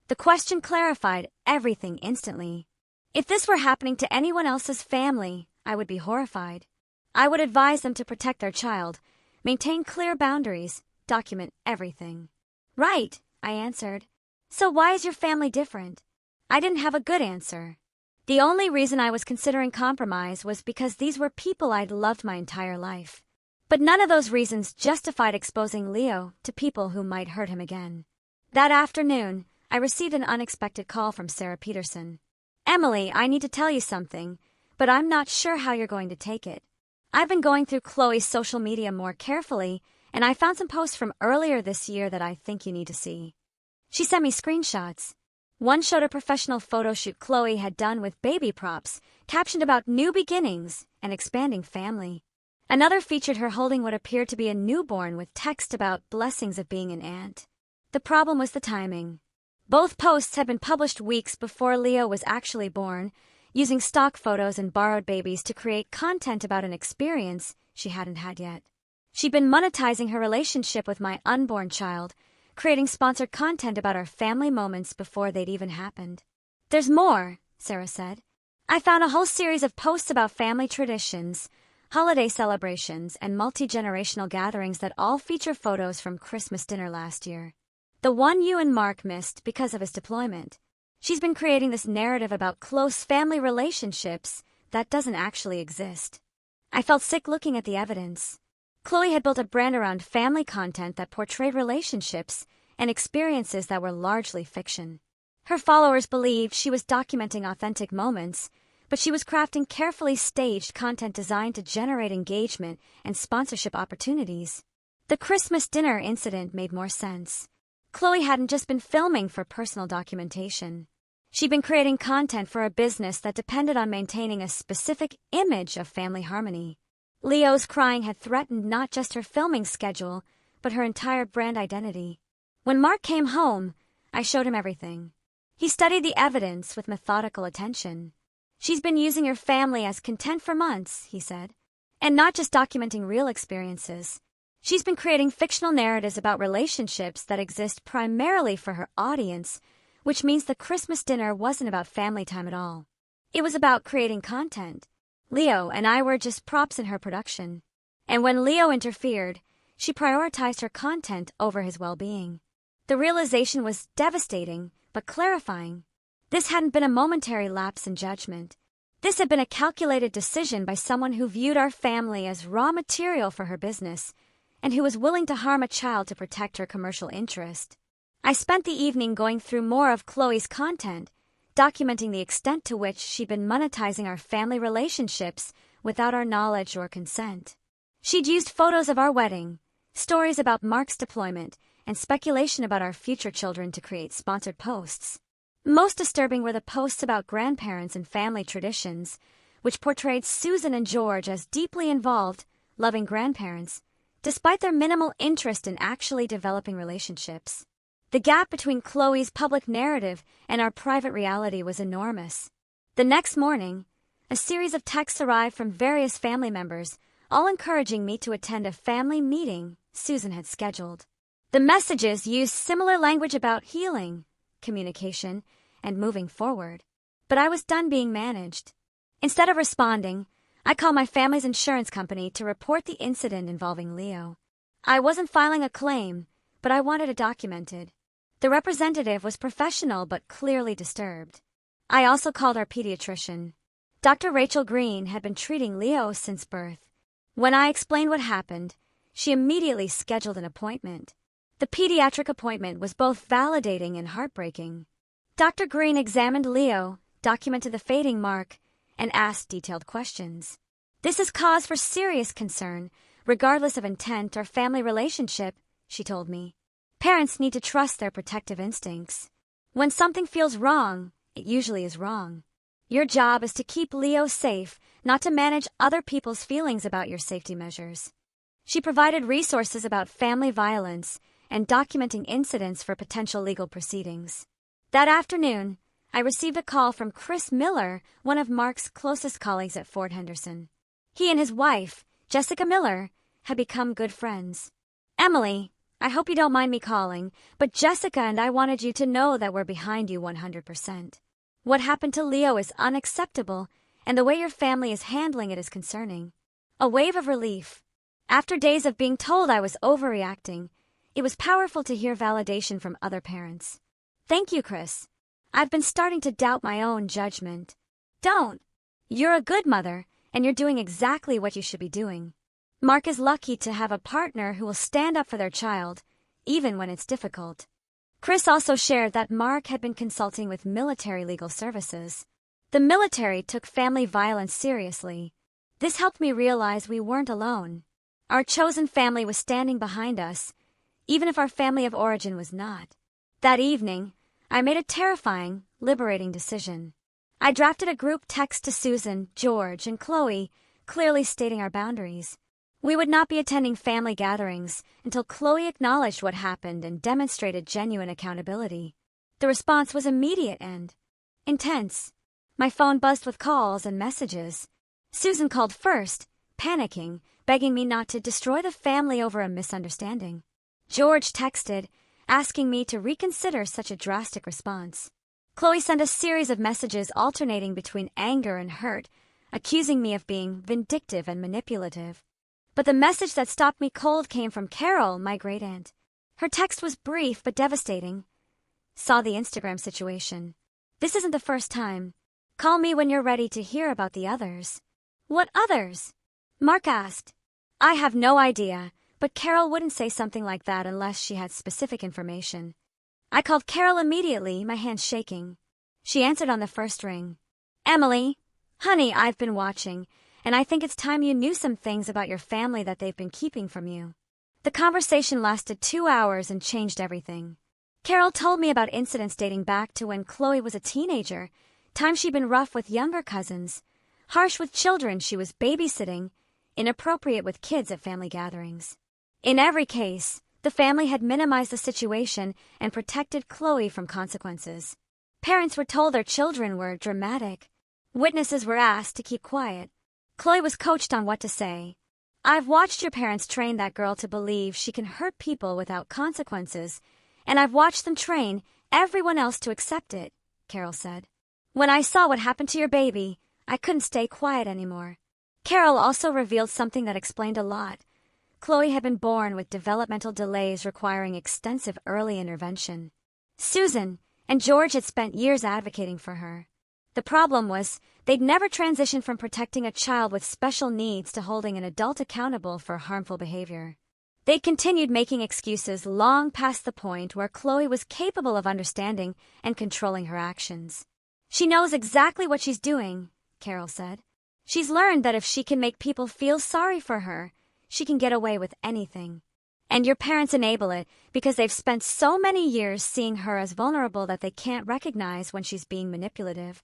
The question clarified everything instantly. If this were happening to anyone else's family, I would be horrified. I would advise them to protect their child, maintain clear boundaries, document everything. "Right," I answered. "So why is your family different?" I didn't have a good answer. The only reason I was considering compromise was because these were people I'd loved my entire life. But none of those reasons justified exposing Leo to people who might hurt him again. That afternoon, I received an unexpected call from Sarah Peterson. "Emily, I need to tell you something, but I'm not sure how you're going to take it. I've been going through Chloe's social media more carefully, and I found some posts from earlier this year that I think you need to see." She sent me screenshots. One showed a professional photo shoot Chloe had done with baby props, captioned about new beginnings and expanding family. Another featured her holding what appeared to be a newborn with text about blessings of being an aunt. The problem was the timing. Both posts had been published weeks before Leo was actually born, using stock photos and borrowed babies to create content about an experience she hadn't had yet. She'd been monetizing her relationship with my unborn child, creating sponsored content about our family moments before they'd even happened. "There's more," Sarah said. I found a whole series of posts about family traditions, holiday celebrations, and multi-generational gatherings that all feature photos from Christmas dinner last year. The one you and Mark missed because of his deployment. She's been creating this narrative about close family relationships that doesn't actually exist. I felt sick looking at the evidence. Chloe had built a brand around family content that portrayed relationships and experiences that were largely fiction. Her followers believed she was documenting authentic moments, but she was crafting carefully staged content designed to generate engagement and sponsorship opportunities. The Christmas dinner incident made more sense. Chloe hadn't just been filming for personal documentation. She'd been creating content for a business that depended on maintaining a specific image of family harmony. Leo's crying had threatened not just her filming schedule, but her entire brand identity. When Mark came home, I showed him everything. He studied the evidence with methodical attention. She's been using your family as content for months, he said, and not just documenting real experiences. She's been creating fictional narratives about relationships that exist primarily for her audience, which means the Christmas dinner wasn't about family time at all. It was about creating content. Leo and I were just props in her production. And when Leo interfered, she prioritized her content over his well-being. The realization was devastating, but clarifying. This hadn't been a momentary lapse in judgment. This had been a calculated decision by someone who viewed our family as raw material for her business, and who was willing to harm a child to protect her commercial interest. I spent the evening going through more of Chloe's content, documenting the extent to which she'd been monetizing our family relationships without our knowledge or consent. She'd used photos of our wedding, stories about Mark's deployment, and speculation about our future children to create sponsored posts. Most disturbing were the posts about grandparents and family traditions, which portrayed Susan and George as deeply involved, loving grandparents, despite their minimal interest in actually developing relationships. The gap between Chloe's public narrative and our private reality was enormous. The next morning, a series of texts arrived from various family members, all encouraging me to attend a family meeting Susan had scheduled. The messages used similar language about healing, communication, and moving forward. But I was done being managed. Instead of responding, I called my family's insurance company to report the incident involving Leo. I wasn't filing a claim, but I wanted it documented. The representative was professional but clearly disturbed. I also called our pediatrician. Dr. Rachel Green had been treating Leo since birth. When I explained what happened, she immediately scheduled an appointment. The pediatric appointment was both validating and heartbreaking. Dr. Green examined Leo, documented the fading mark, and asked detailed questions. This is cause for serious concern, regardless of intent or family relationship, she told me. Parents need to trust their protective instincts. When something feels wrong, it usually is wrong. Your job is to keep Leo safe, not to manage other people's feelings about your safety measures. She provided resources about family violence and documenting incidents for potential legal proceedings. That afternoon, I received a call from Chris Miller, one of Mark's closest colleagues at Fort Henderson. He and his wife, Jessica Miller, had become good friends. Emily, I hope you don't mind me calling, but Jessica and I wanted you to know that we're behind you 100%. What happened to Leo is unacceptable, and the way your family is handling it is concerning. A wave of relief. After days of being told I was overreacting, it was powerful to hear validation from other parents. Thank you, Chris. I've been starting to doubt my own judgment. Don't. You're a good mother, and you're doing exactly what you should be doing. Mark is lucky to have a partner who will stand up for their child, even when it's difficult. Chris also shared that Mark had been consulting with military legal services. The military took family violence seriously. This helped me realize we weren't alone. Our chosen family was standing behind us, even if our family of origin was not. That evening, I made a terrifying, liberating decision. I drafted a group text to Susan, George, and Chloe, clearly stating our boundaries. We would not be attending family gatherings until Chloe acknowledged what happened and demonstrated genuine accountability. The response was immediate and intense. My phone buzzed with calls and messages. Susan called first, panicking, begging me not to destroy the family over a misunderstanding. George texted, asking me to reconsider such a drastic response. Chloe sent a series of messages alternating between anger and hurt, accusing me of being vindictive and manipulative. But the message that stopped me cold came from Carol, my great-aunt. Her text was brief but devastating. Saw the Instagram situation. This isn't the first time. Call me when you're ready to hear about the others. What others? Mark asked. I have no idea, but Carol wouldn't say something like that unless she had specific information. I called Carol immediately, my hands shaking. She answered on the first ring. Emily, honey, I've been watching, and I think it's time you knew some things about your family that they've been keeping from you. The conversation lasted 2 hours and changed everything. Carol told me about incidents dating back to when Chloe was a teenager, times she'd been rough with younger cousins, harsh with children she was babysitting, inappropriate with kids at family gatherings. In every case, the family had minimized the situation and protected Chloe from consequences. Parents were told their children were dramatic. Witnesses were asked to keep quiet. Chloe was coached on what to say. I've watched your parents train that girl to believe she can hurt people without consequences, and I've watched them train everyone else to accept it, Carol said. When I saw what happened to your baby, I couldn't stay quiet anymore. Carol also revealed something that explained a lot. Chloe had been born with developmental delays requiring extensive early intervention. Susan and George had spent years advocating for her. The problem was they'd never transitioned from protecting a child with special needs to holding an adult accountable for harmful behavior. They'd continued making excuses long past the point where Chloe was capable of understanding and controlling her actions. She knows exactly what she's doing, Carol said. She's learned that if she can make people feel sorry for her, she can get away with anything. And your parents enable it because they've spent so many years seeing her as vulnerable that they can't recognize when she's being manipulative.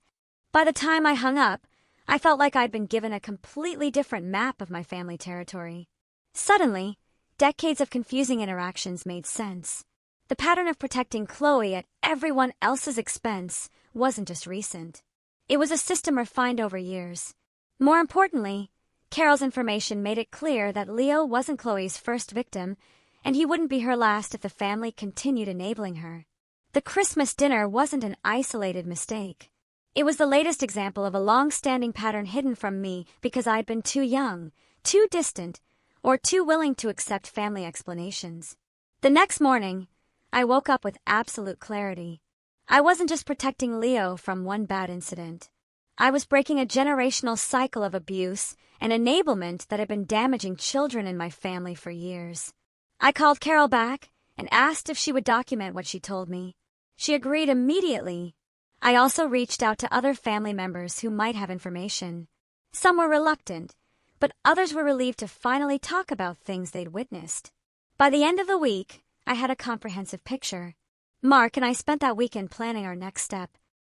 By the time I hung up, I felt like I'd been given a completely different map of my family territory. Suddenly, decades of confusing interactions made sense. The pattern of protecting Chloe at everyone else's expense wasn't just recent. It was a system refined over years. More importantly, Carol's information made it clear that Leo wasn't Chloe's first victim, and he wouldn't be her last if the family continued enabling her. The Christmas dinner wasn't an isolated mistake. It was the latest example of a long-standing pattern hidden from me because I'd been too young, too distant, or too willing to accept family explanations. The next morning, I woke up with absolute clarity. I wasn't just protecting Leo from one bad incident. I was breaking a generational cycle of abuse and enablement that had been damaging children in my family for years. I called Carol back and asked if she would document what she told me. She agreed immediately. I also reached out to other family members who might have information. Some were reluctant, but others were relieved to finally talk about things they'd witnessed. By the end of the week, I had a comprehensive picture. Mark and I spent that weekend planning our next step.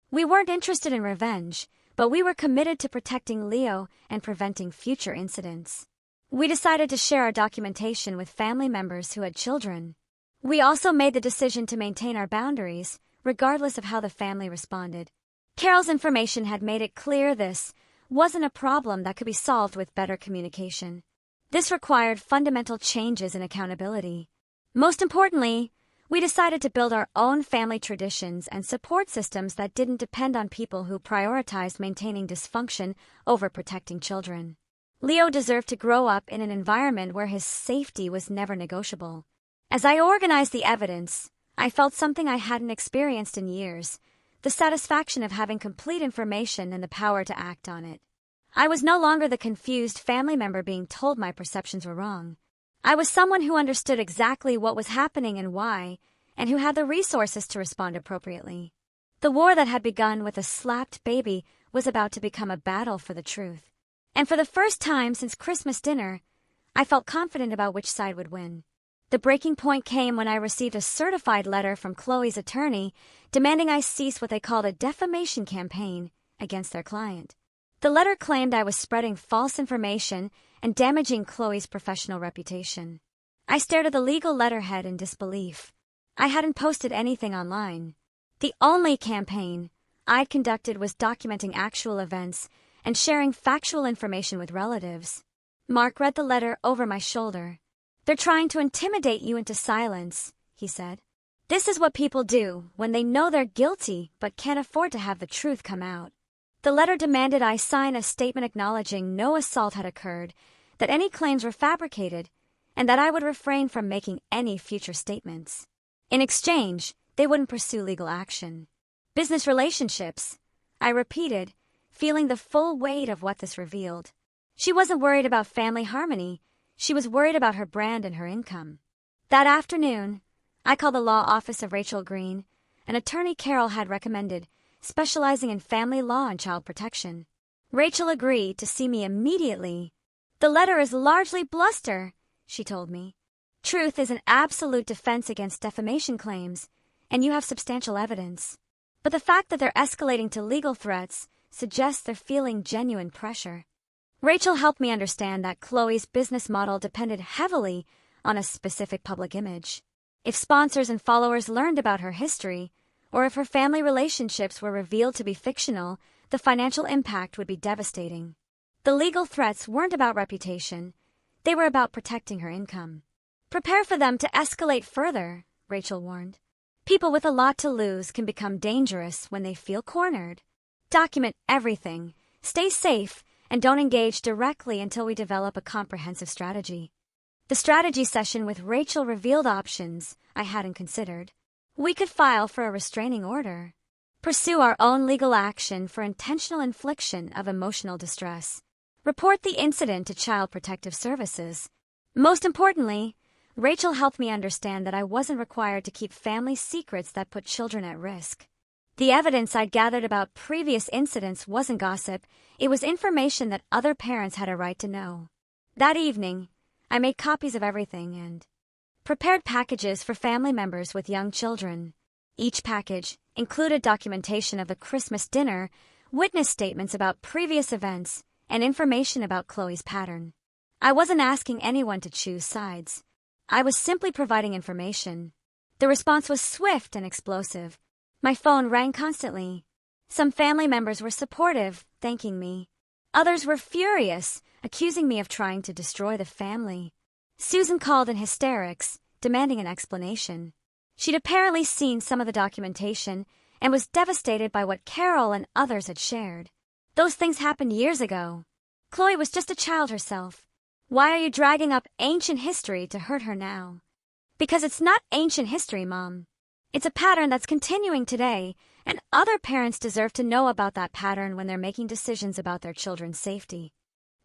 We weren't interested in revenge, but we were committed to protecting Leo and preventing future incidents. We decided to share our documentation with family members who had children. We also made the decision to maintain our boundaries, regardless of how the family responded. Carol's information had made it clear this wasn't a problem that could be solved with better communication. This required fundamental changes in accountability. Most importantly, we decided to build our own family traditions and support systems that didn't depend on people who prioritized maintaining dysfunction over protecting children. Leo deserved to grow up in an environment where his safety was never negotiable. As I organized the evidence, I felt something I hadn't experienced in years, the satisfaction of having complete information and the power to act on it. I was no longer the confused family member being told my perceptions were wrong. I was someone who understood exactly what was happening and why, and who had the resources to respond appropriately. The war that had begun with a slapped baby was about to become a battle for the truth. And for the first time since Christmas dinner, I felt confident about which side would win. The breaking point came when I received a certified letter from Chloe's attorney demanding I cease what they called a defamation campaign against their client. The letter claimed I was spreading false information and damaging Chloe's professional reputation. I stared at the legal letterhead in disbelief. I hadn't posted anything online. The only campaign I'd conducted was documenting actual events and sharing factual information with relatives. Mark read the letter over my shoulder. "They're trying to intimidate you into silence," he said. This is what people do when they know they're guilty but can't afford to have the truth come out. The letter demanded I sign a statement acknowledging no assault had occurred, that any claims were fabricated, and that I would refrain from making any future statements. In exchange, they wouldn't pursue legal action. Business relationships, I repeated, feeling the full weight of what this revealed. She wasn't worried about family harmony. She was worried about her brand and her income. That afternoon, I called the law office of Rachel Green, an attorney Carol had recommended, specializing in family law and child protection. Rachel agreed to see me immediately. The letter is largely bluster, she told me. Truth is an absolute defense against defamation claims, and you have substantial evidence. But the fact that they're escalating to legal threats suggests they're feeling genuine pressure. Rachel helped me understand that Chloe's business model depended heavily on a specific public image. If sponsors and followers learned about her history, or if her family relationships were revealed to be fictional, the financial impact would be devastating. The legal threats weren't about reputation. They were about protecting her income. Prepare for them to escalate further, Rachel warned. People with a lot to lose can become dangerous when they feel cornered. Document everything, stay safe, and don't engage directly until we develop a comprehensive strategy. The strategy session with Rachel revealed options I hadn't considered. We could file for a restraining order, pursue our own legal action for intentional infliction of emotional distress, report the incident to Child Protective Services. Most importantly, Rachel helped me understand that I wasn't required to keep family secrets that put children at risk. The evidence I'd gathered about previous incidents wasn't gossip, it was information that other parents had a right to know. That evening, I made copies of everything and prepared packages for family members with young children. Each package included documentation of the Christmas dinner, witness statements about previous events, and information about Chloe's pattern. I wasn't asking anyone to choose sides. I was simply providing information. The response was swift and explosive. My phone rang constantly. Some family members were supportive, thanking me. Others were furious, accusing me of trying to destroy the family. Susan called in hysterics, demanding an explanation. She'd apparently seen some of the documentation and was devastated by what Carol and others had shared. Those things happened years ago. Chloe was just a child herself. Why are you dragging up ancient history to hurt her now? Because it's not ancient history, Mom. It's a pattern that's continuing today, and other parents deserve to know about that pattern when they're making decisions about their children's safety.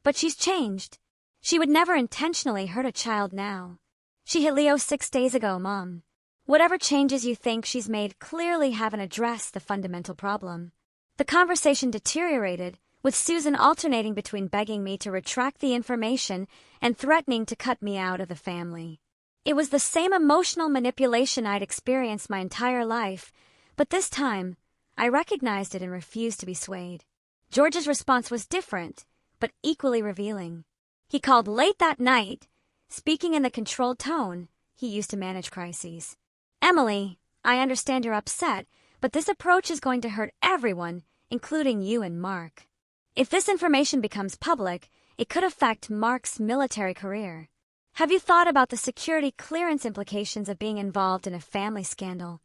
But she's changed. She would never intentionally hurt a child now. She hit Leo 6 days ago, Mom. Whatever changes you think she's made clearly haven't addressed the fundamental problem. The conversation deteriorated, with Susan alternating between begging me to retract the information and threatening to cut me out of the family. It was the same emotional manipulation I'd experienced my entire life, but this time, I recognized it and refused to be swayed. George's response was different, but equally revealing. He called late that night, speaking in the controlled tone he used to manage crises. Emily, I understand you're upset, but this approach is going to hurt everyone, including you and Mark. If this information becomes public, it could affect Mark's military career. Have you thought about the security clearance implications of being involved in a family scandal?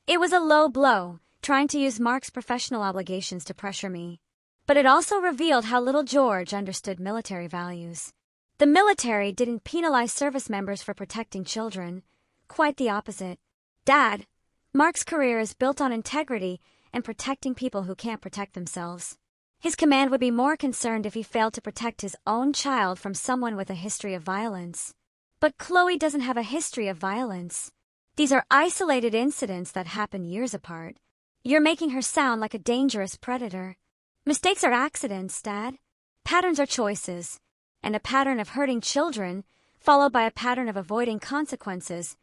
It was a low blow, trying to use Mark's professional obligations to pressure me. But it also revealed how little George understood military values. The military didn't penalize service members for protecting children. Quite the opposite. Dad, Mark's career is built on integrity and protecting people who can't protect themselves. His command would be more concerned if he failed to protect his own child from someone with a history of violence. But Chloe doesn't have a history of violence. These are isolated incidents that happen years apart. You're making her sound like a dangerous predator. Mistakes are accidents, Dad. Patterns are choices. And a pattern of hurting children, followed by a pattern of avoiding consequences,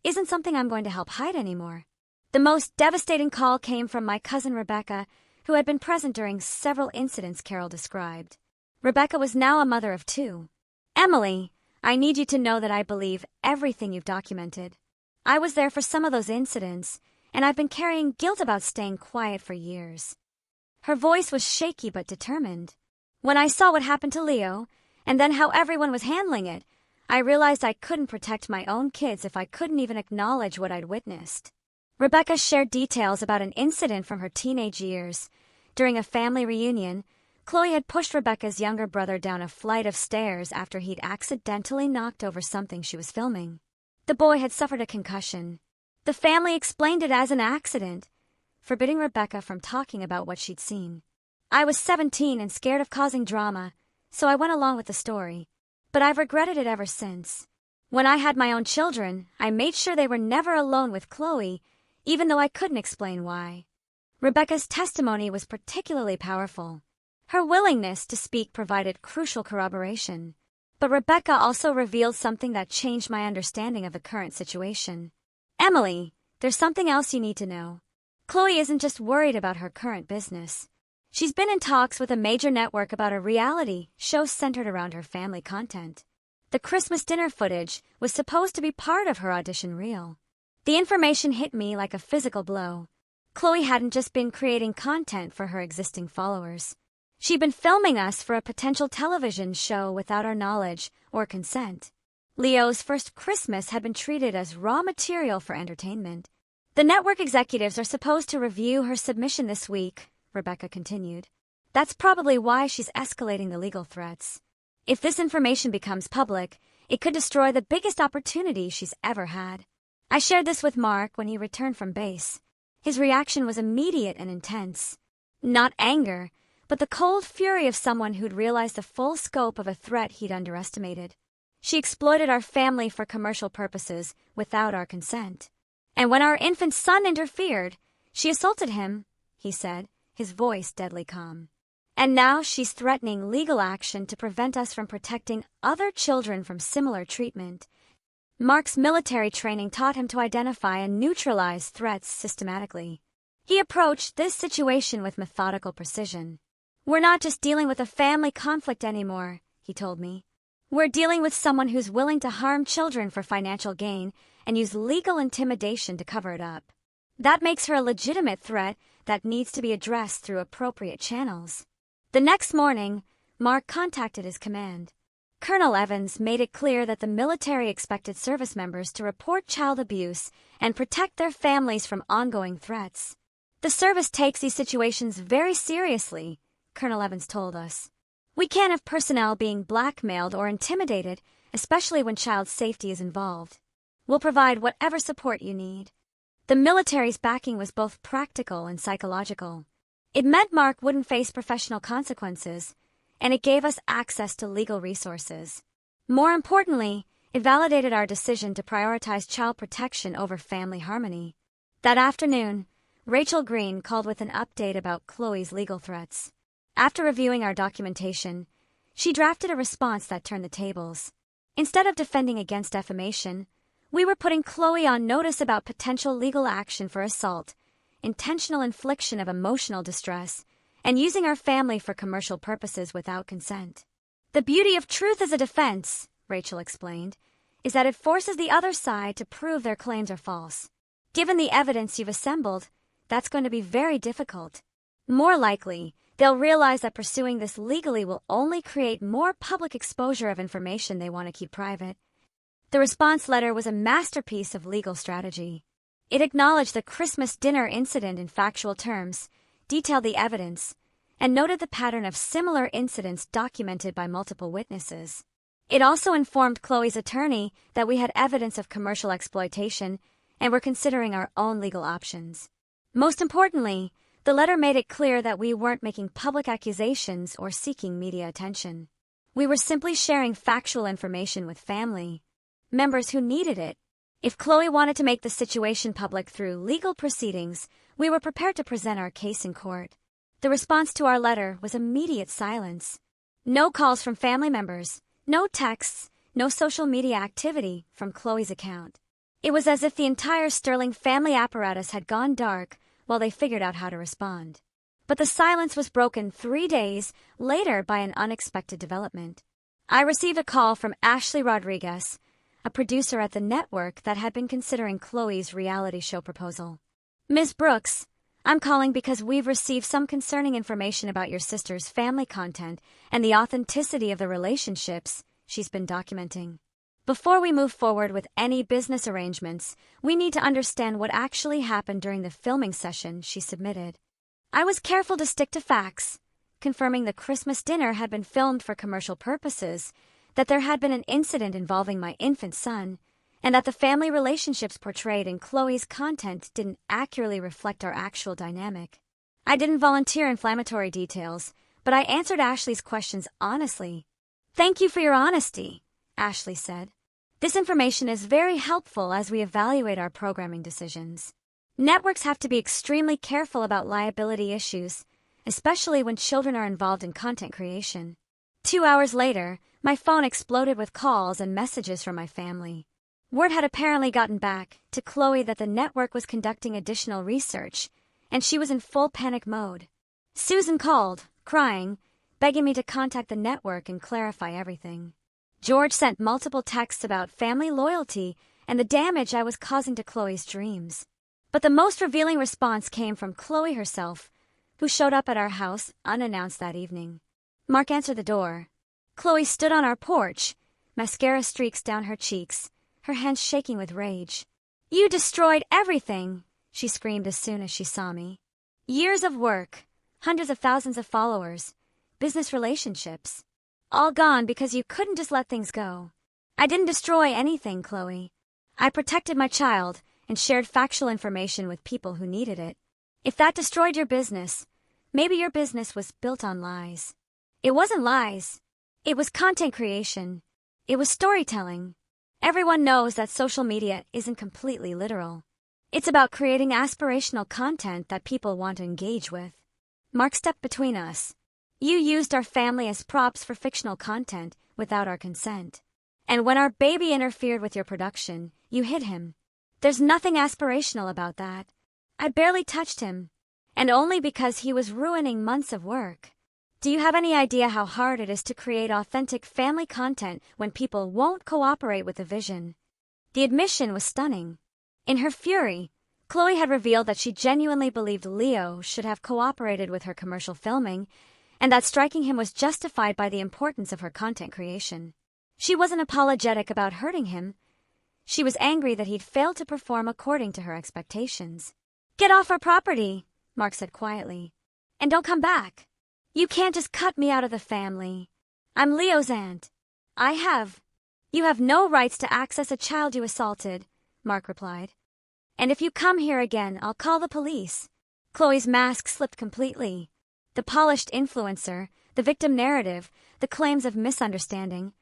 isn't something I'm going to help hide anymore. The most devastating call came from my cousin Rebecca, who had been present during several incidents Carol described. Rebecca was now a mother of 2. Emily, I need you to know that I believe everything you've documented. I was there for some of those incidents, and I've been carrying guilt about staying quiet for years. Her voice was shaky but determined. When I saw what happened to Leo, and then how everyone was handling it, I realized I couldn't protect my own kids if I couldn't even acknowledge what I'd witnessed. Rebecca shared details about an incident from her teenage years. During a family reunion, Chloe had pushed Rebecca's younger brother down a flight of stairs after he'd accidentally knocked over something she was filming. The boy had suffered a concussion. The family explained it as an accident, forbidding Rebecca from talking about what she'd seen. I was 17 and scared of causing drama, so I went along with the story. But I've regretted it ever since. When I had my own children, I made sure they were never alone with Chloe, even though I couldn't explain why. Rebecca's testimony was particularly powerful. Her willingness to speak provided crucial corroboration. But Rebecca also revealed something that changed my understanding of the current situation. Emily, there's something else you need to know. Chloe isn't just worried about her current business. She's been in talks with a major network about a reality show centered around her family content. The Christmas dinner footage was supposed to be part of her audition reel. The information hit me like a physical blow. Chloe hadn't just been creating content for her existing followers. She'd been filming us for a potential television show without our knowledge or consent. Leo's first Christmas had been treated as raw material for entertainment. The network executives are supposed to review her submission this week, Rebecca continued. That's probably why she's escalating the legal threats. If this information becomes public, it could destroy the biggest opportunity she's ever had. I shared this with Mark when he returned from base. His reaction was immediate and intense. Not anger, but the cold fury of someone who'd realized the full scope of a threat he'd underestimated. She exploited our family for commercial purposes without our consent. And when our infant son interfered, she assaulted him, he said, his voice deadly calm. And now she's threatening legal action to prevent us from protecting other children from similar treatment. Mark's military training taught him to identify and neutralize threats systematically. He approached this situation with methodical precision. We're not just dealing with a family conflict anymore, he told me. We're dealing with someone who's willing to harm children for financial gain and use legal intimidation to cover it up. That makes her a legitimate threat that needs to be addressed through appropriate channels. The next morning, Mark contacted his command. Colonel Evans made it clear that the military expected service members to report child abuse and protect their families from ongoing threats. The service takes these situations very seriously, Colonel Evans told us. We can't have personnel being blackmailed or intimidated, especially when child safety is involved. We'll provide whatever support you need. The military's backing was both practical and psychological. It meant Mark wouldn't face professional consequences, and it gave us access to legal resources. More importantly, it validated our decision to prioritize child protection over family harmony. That afternoon, Rachel Green called with an update about Chloe's legal threats. After reviewing our documentation, she drafted a response that turned the tables. Instead of defending against defamation, we were putting Chloe on notice about potential legal action for assault, intentional infliction of emotional distress, and using our family for commercial purposes without consent. The beauty of truth as a defense, Rachel explained, is that it forces the other side to prove their claims are false. Given the evidence you've assembled, that's going to be very difficult. More likely, they'll realize that pursuing this legally will only create more public exposure of information they want to keep private. The response letter was a masterpiece of legal strategy. It acknowledged the Christmas dinner incident in factual terms, detailed the evidence, and noted the pattern of similar incidents documented by multiple witnesses. It also informed Chloe's attorney that we had evidence of commercial exploitation and were considering our own legal options. Most importantly, the letter made it clear that we weren't making public accusations or seeking media attention. We were simply sharing factual information with family members who needed it. If Chloe wanted to make the situation public through legal proceedings, we were prepared to present our case in court. The response to our letter was immediate silence. No calls from family members, no texts, no social media activity from Chloe's account. It was as if the entire Sterling family apparatus had gone dark while they figured out how to respond. But the silence was broken 3 days later by an unexpected development. I received a call from Ashley Rodriguez, a producer at the network that had been considering Chloe's reality show proposal. Ms. Brooks, I'm calling because we've received some concerning information about your sister's family content and the authenticity of the relationships she's been documenting. Before we move forward with any business arrangements, we need to understand what actually happened during the filming session," she submitted. I was careful to stick to facts, confirming the Christmas dinner had been filmed for commercial purposes, that there had been an incident involving my infant son, and that the family relationships portrayed in Chloe's content didn't accurately reflect our actual dynamic. I didn't volunteer inflammatory details, but I answered Ashley's questions honestly. "Thank you for your honesty," Ashley said. "This information is very helpful as we evaluate our programming decisions. Networks have to be extremely careful about liability issues, especially when children are involved in content creation." 2 hours later, my phone exploded with calls and messages from my family. Word had apparently gotten back to Chloe that the network was conducting additional research, and she was in full panic mode. Susan called, crying, begging me to contact the network and clarify everything. George sent multiple texts about family loyalty and the damage I was causing to Chloe's dreams. But the most revealing response came from Chloe herself, who showed up at our house unannounced that evening. Mark answered the door. Chloe stood on our porch, mascara streaks down her cheeks, her hands shaking with rage. "You destroyed everything," she screamed as soon as she saw me. "Years of work, hundreds of thousands of followers, business relationships, all gone because you couldn't just let things go." "I didn't destroy anything, Chloe. I protected my child and shared factual information with people who needed it. If that destroyed your business, maybe your business was built on lies." "It wasn't lies. It was content creation. It was storytelling. Everyone knows that social media isn't completely literal. It's about creating aspirational content that people want to engage with." Mark stepped between us. "You used our family as props for fictional content without our consent. And when our baby interfered with your production, you hid him. There's nothing aspirational about that. I barely touched him, and only because he was ruining months of work. Do you have any idea how hard it is to create authentic family content when people won't cooperate with the vision?" The admission was stunning. In her fury, Chloe had revealed that she genuinely believed Leo should have cooperated with her commercial filming, and that striking him was justified by the importance of her content creation. She wasn't apologetic about hurting him. She was angry that he'd failed to perform according to her expectations. "Get off our property," Mark said quietly, "and don't come back. You can't just cut me out of the family. I'm Leo's aunt. You have no rights to access a child you assaulted," Mark replied. "And if you come here again, I'll call the police." Chloe's mask slipped completely. The polished influencer, the victim narrative, the claims of misunderstanding,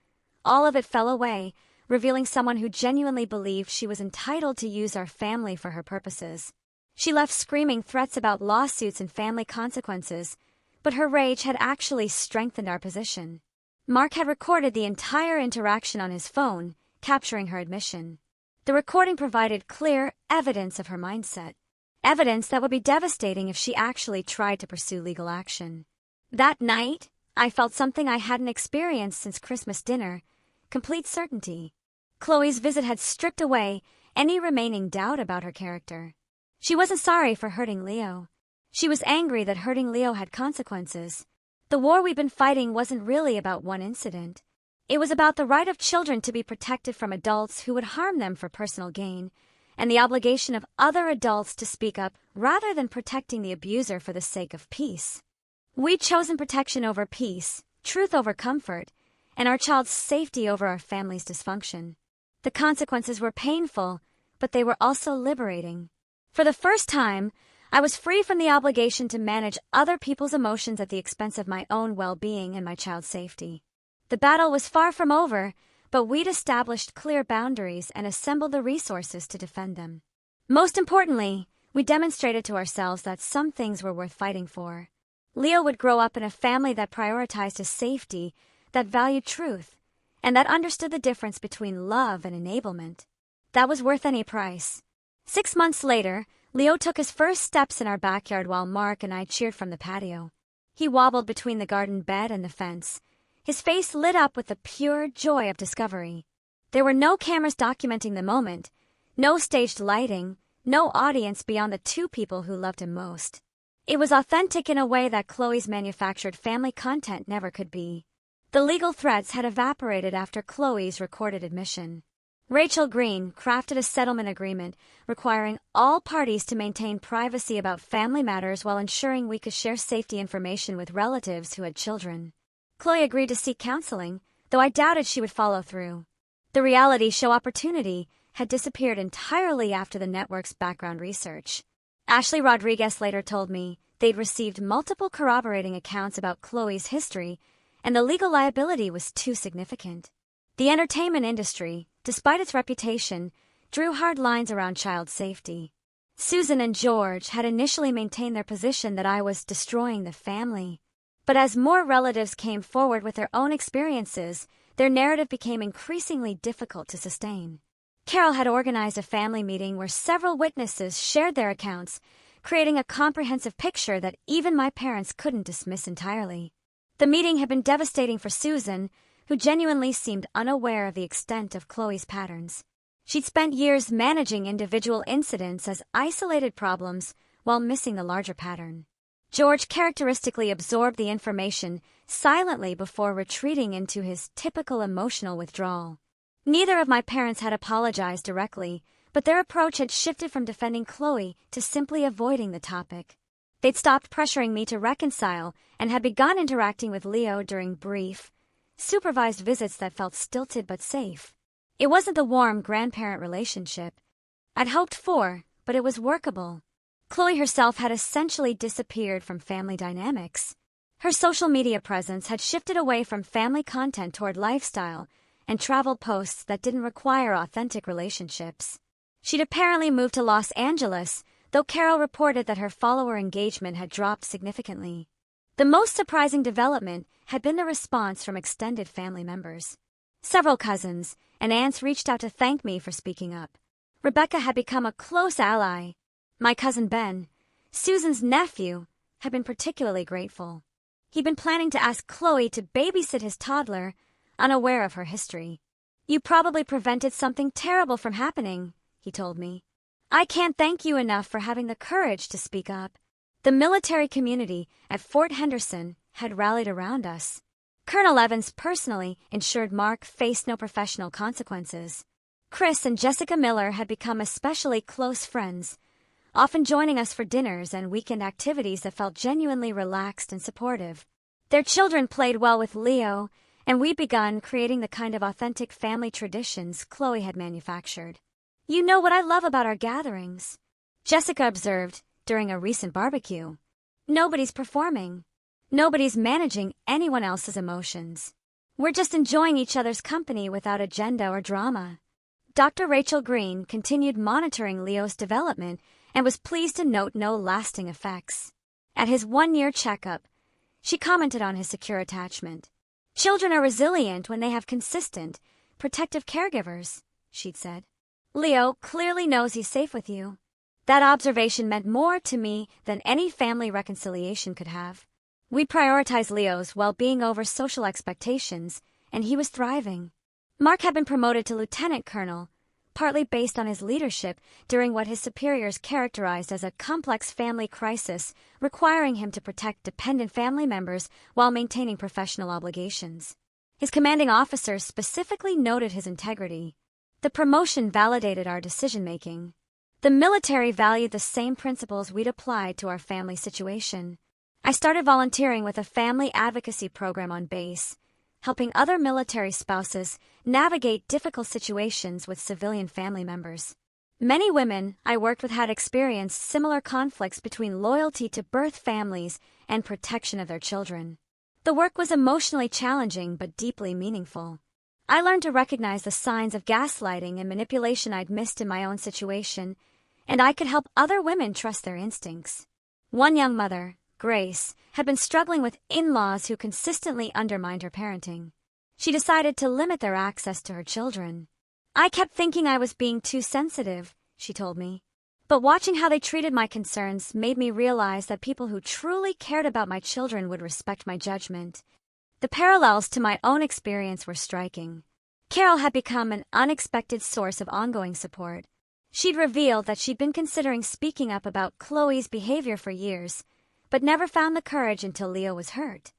all of it fell away, revealing someone who genuinely believed she was entitled to use our family for her purposes. She left screaming threats about lawsuits and family consequences, but her rage had actually strengthened our position. Mark had recorded the entire interaction on his phone, capturing her admission. The recording provided clear evidence of her mindset, evidence that would be devastating if she actually tried to pursue legal action. That night, I felt something I hadn't experienced since Christmas dinner: complete certainty. Chloe's visit had stripped away any remaining doubt about her character. She wasn't sorry for hurting Leo. She was angry that hurting Leo had consequences. The war we'd been fighting wasn't really about one incident. It was about the right of children to be protected from adults who would harm them for personal gain, and the obligation of other adults to speak up rather than protecting the abuser for the sake of peace. We'd chosen protection over peace, truth over comfort, and our child's safety over our family's dysfunction. The consequences were painful, but they were also liberating. For the first time, I was free from the obligation to manage other people's emotions at the expense of my own well-being and my child's safety. The battle was far from over, but we'd established clear boundaries and assembled the resources to defend them. Most importantly, we demonstrated to ourselves that some things were worth fighting for. Leo would grow up in a family that prioritized his safety, that valued truth, and that understood the difference between love and enablement. That was worth any price. 6 months later, Leo took his first steps in our backyard while Mark and I cheered from the patio. He wobbled between the garden bed and the fence, his face lit up with the pure joy of discovery. There were no cameras documenting the moment, no staged lighting, no audience beyond the 2 people who loved him most. It was authentic in a way that Chloe's manufactured family content never could be. The legal threats had evaporated after Chloe's recorded admission. Rachel Green crafted a settlement agreement requiring all parties to maintain privacy about family matters while ensuring we could share safety information with relatives who had children. Chloe agreed to seek counseling, though I doubted she would follow through. The reality show opportunity had disappeared entirely after the network's background research. Ashley Rodriguez later told me they'd received multiple corroborating accounts about Chloe's history, and the legal liability was too significant. The entertainment industry, despite its reputation, drew hard lines around child safety. Susan and George had initially maintained their position that I was destroying the family. But as more relatives came forward with their own experiences, their narrative became increasingly difficult to sustain. Carol had organized a family meeting where several witnesses shared their accounts, creating a comprehensive picture that even my parents couldn't dismiss entirely. The meeting had been devastating for Susan, who genuinely seemed unaware of the extent of Chloe's patterns. She'd spent years managing individual incidents as isolated problems while missing the larger pattern. George characteristically absorbed the information silently before retreating into his typical emotional withdrawal. Neither of my parents had apologized directly, but their approach had shifted from defending Chloe to simply avoiding the topic. They'd stopped pressuring me to reconcile and had begun interacting with Leo during brief, supervised visits that felt stilted but safe. It wasn't the warm grandparent relationship I'd hoped for, but it was workable. Chloe herself had essentially disappeared from family dynamics. Her social media presence had shifted away from family content toward lifestyle and travel posts that didn't require authentic relationships. She'd apparently moved to Los Angeles, though Carol reported that her follower engagement had dropped significantly. The most surprising development had been the response from extended family members. Several cousins and aunts reached out to thank me for speaking up. Rebecca had become a close ally. My cousin Ben, Susan's nephew, had been particularly grateful. He'd been planning to ask Chloe to babysit his toddler, unaware of her history. "You probably prevented something terrible from happening," he told me. "I can't thank you enough for having the courage to speak up." The military community at Fort Henderson had rallied around us. Colonel Evans personally ensured Mark faced no professional consequences. Chris and Jessica Miller had become especially close friends, often joining us for dinners and weekend activities that felt genuinely relaxed and supportive. Their children played well with Leo, and we'd begun creating the kind of authentic family traditions Chloe had manufactured. "You know what I love about our gatherings," Jessica observed during a recent barbecue. "Nobody's performing. Nobody's managing anyone else's emotions. We're just enjoying each other's company without agenda or drama." Dr. Rachel Green continued monitoring Leo's development and was pleased to note no lasting effects. At his one-year checkup, she commented on his secure attachment. "Children are resilient when they have consistent, protective caregivers," she'd said. "Leo clearly knows he's safe with you." That observation meant more to me than any family reconciliation could have. We prioritized Leo's well-being over social expectations, and he was thriving. Mark had been promoted to lieutenant colonel, partly based on his leadership during what his superiors characterized as a complex family crisis, requiring him to protect dependent family members while maintaining professional obligations. His commanding officers specifically noted his integrity. The promotion validated our decision-making. The military valued the same principles we'd applied to our family situation. I started volunteering with a family advocacy program on base, helping other military spouses navigate difficult situations with civilian family members. Many women I worked with had experienced similar conflicts between loyalty to birth families and protection of their children. The work was emotionally challenging but deeply meaningful. I learned to recognize the signs of gaslighting and manipulation I'd missed in my own situation, and I could help other women trust their instincts. One young mother, Grace, had been struggling with in-laws who consistently undermined her parenting. She decided to limit their access to her children. "I kept thinking I was being too sensitive," she told me. "But watching how they treated my concerns made me realize that people who truly cared about my children would respect my judgment." The parallels to my own experience were striking. Carol had become an unexpected source of ongoing support. She'd revealed that she'd been considering speaking up about Chloe's behavior for years, but never found the courage until Leo was hurt.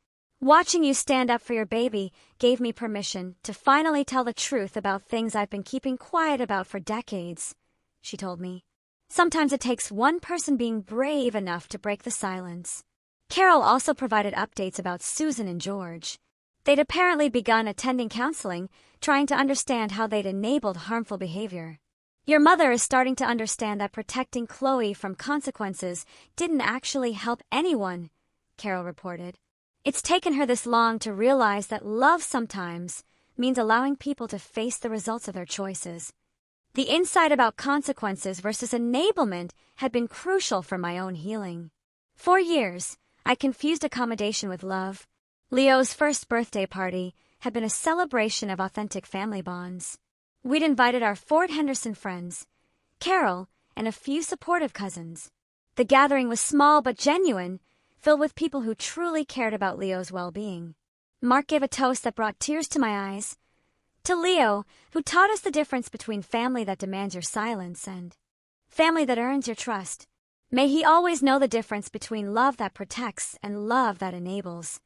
Watching you stand up for your baby gave me permission to finally tell the truth about things I've been keeping quiet about for decades, she told me. Sometimes it takes one person being brave enough to break the silence. Carol also provided updates about Susan and George. They'd apparently begun attending counseling, trying to understand how they'd enabled harmful behavior. Your mother is starting to understand that protecting Chloe from consequences didn't actually help anyone, Carol reported. It's taken her this long to realize that love sometimes means allowing people to face the results of their choices. The insight about consequences versus enablement had been crucial for my own healing. For years, I confused accommodation with love. Leo's first birthday party had been a celebration of authentic family bonds. We'd invited our Fort Henderson friends, Carol, and a few supportive cousins. The gathering was small but genuine, filled with people who truly cared about Leo's well-being. Mark gave a toast that brought tears to my eyes. To Leo, who taught us the difference between family that demands your silence and family that earns your trust. May he always know the difference between love that protects and love that enables.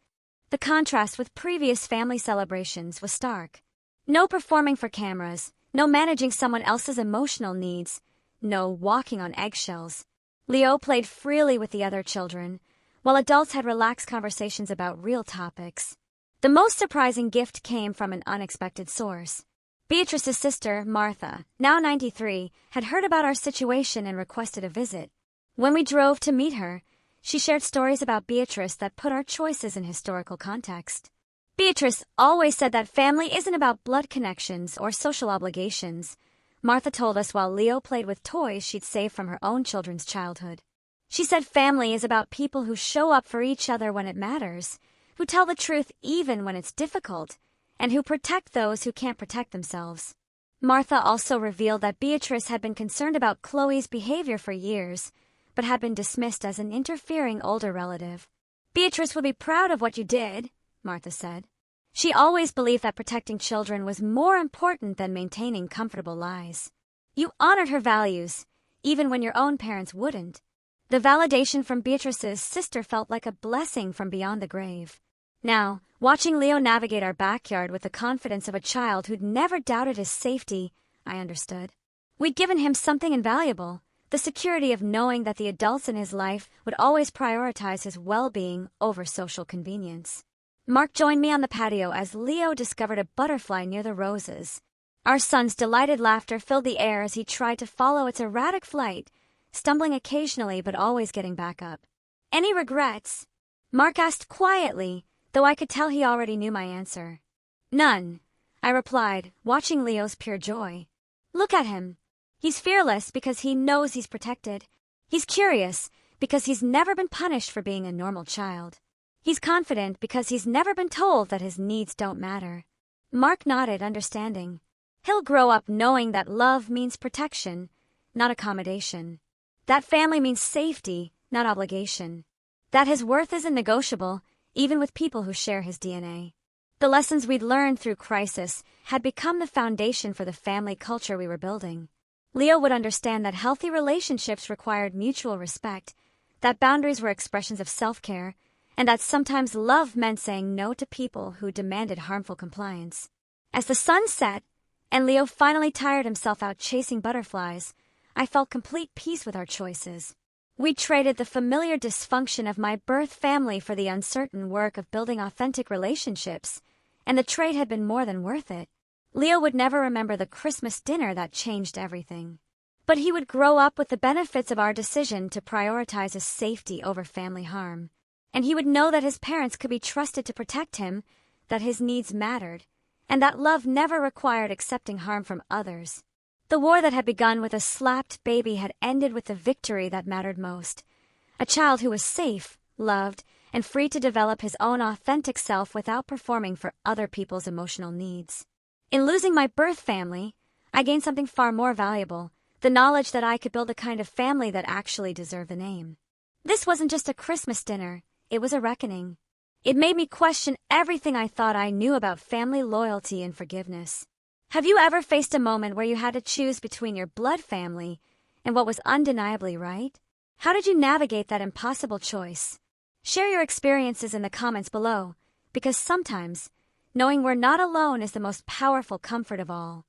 The contrast with previous family celebrations was stark. No performing for cameras, no managing someone else's emotional needs, no walking on eggshells. Leo played freely with the other children, while adults had relaxed conversations about real topics. The most surprising gift came from an unexpected source. Beatrice's sister, Martha, now 93, had heard about our situation and requested a visit. When we drove to meet her, she shared stories about Beatrice that put our choices in historical context. Beatrice always said that family isn't about blood connections or social obligations, Martha told us while Leo played with toys she'd saved from her own children's childhood. She said family is about people who show up for each other when it matters, who tell the truth even when it's difficult, and who protect those who can't protect themselves. Martha also revealed that Beatrice had been concerned about Chloe's behavior for years, but had been dismissed as an interfering older relative. Beatrice would be proud of what you did, Martha said. She always believed that protecting children was more important than maintaining comfortable lives. You honored her values, even when your own parents wouldn't. The validation from Beatrice's sister felt like a blessing from beyond the grave. Now, watching Leo navigate our backyard with the confidence of a child who'd never doubted his safety, I understood. We'd given him something invaluable, the security of knowing that the adults in his life would always prioritize his well-being over social convenience. Mark joined me on the patio as Leo discovered a butterfly near the roses. Our son's delighted laughter filled the air as he tried to follow its erratic flight, stumbling occasionally but always getting back up. Any regrets? Mark asked quietly, though I could tell he already knew my answer. None, I replied, watching Leo's pure joy. Look at him. He's fearless because he knows he's protected. He's curious because he's never been punished for being a normal child. He's confident because he's never been told that his needs don't matter. Mark nodded, understanding. He'll grow up knowing that love means protection, not accommodation. That family means safety, not obligation. That his worth isn't negotiable, even with people who share his DNA. The lessons we'd learned through crisis had become the foundation for the family culture we were building. Leo would understand that healthy relationships required mutual respect, that boundaries were expressions of self-care, and that sometimes love meant saying no to people who demanded harmful compliance. As the sun set, and Leo finally tired himself out chasing butterflies, I felt complete peace with our choices. We traded the familiar dysfunction of my birth family for the uncertain work of building authentic relationships, and the trade had been more than worth it. Leo would never remember the Christmas dinner that changed everything. But he would grow up with the benefits of our decision to prioritize his safety over family harm. And he would know that his parents could be trusted to protect him, that his needs mattered, and that love never required accepting harm from others. The war that had begun with a slapped baby had ended with the victory that mattered most. A child who was safe, loved, and free to develop his own authentic self without performing for other people's emotional needs. In losing my birth family, I gained something far more valuable, the knowledge that I could build a kind of family that actually deserved the name. This wasn't just a Christmas dinner, it was a reckoning. It made me question everything I thought I knew about family loyalty and forgiveness. Have you ever faced a moment where you had to choose between your blood family and what was undeniably right? How did you navigate that impossible choice? Share your experiences in the comments below, because sometimes knowing we're not alone is the most powerful comfort of all.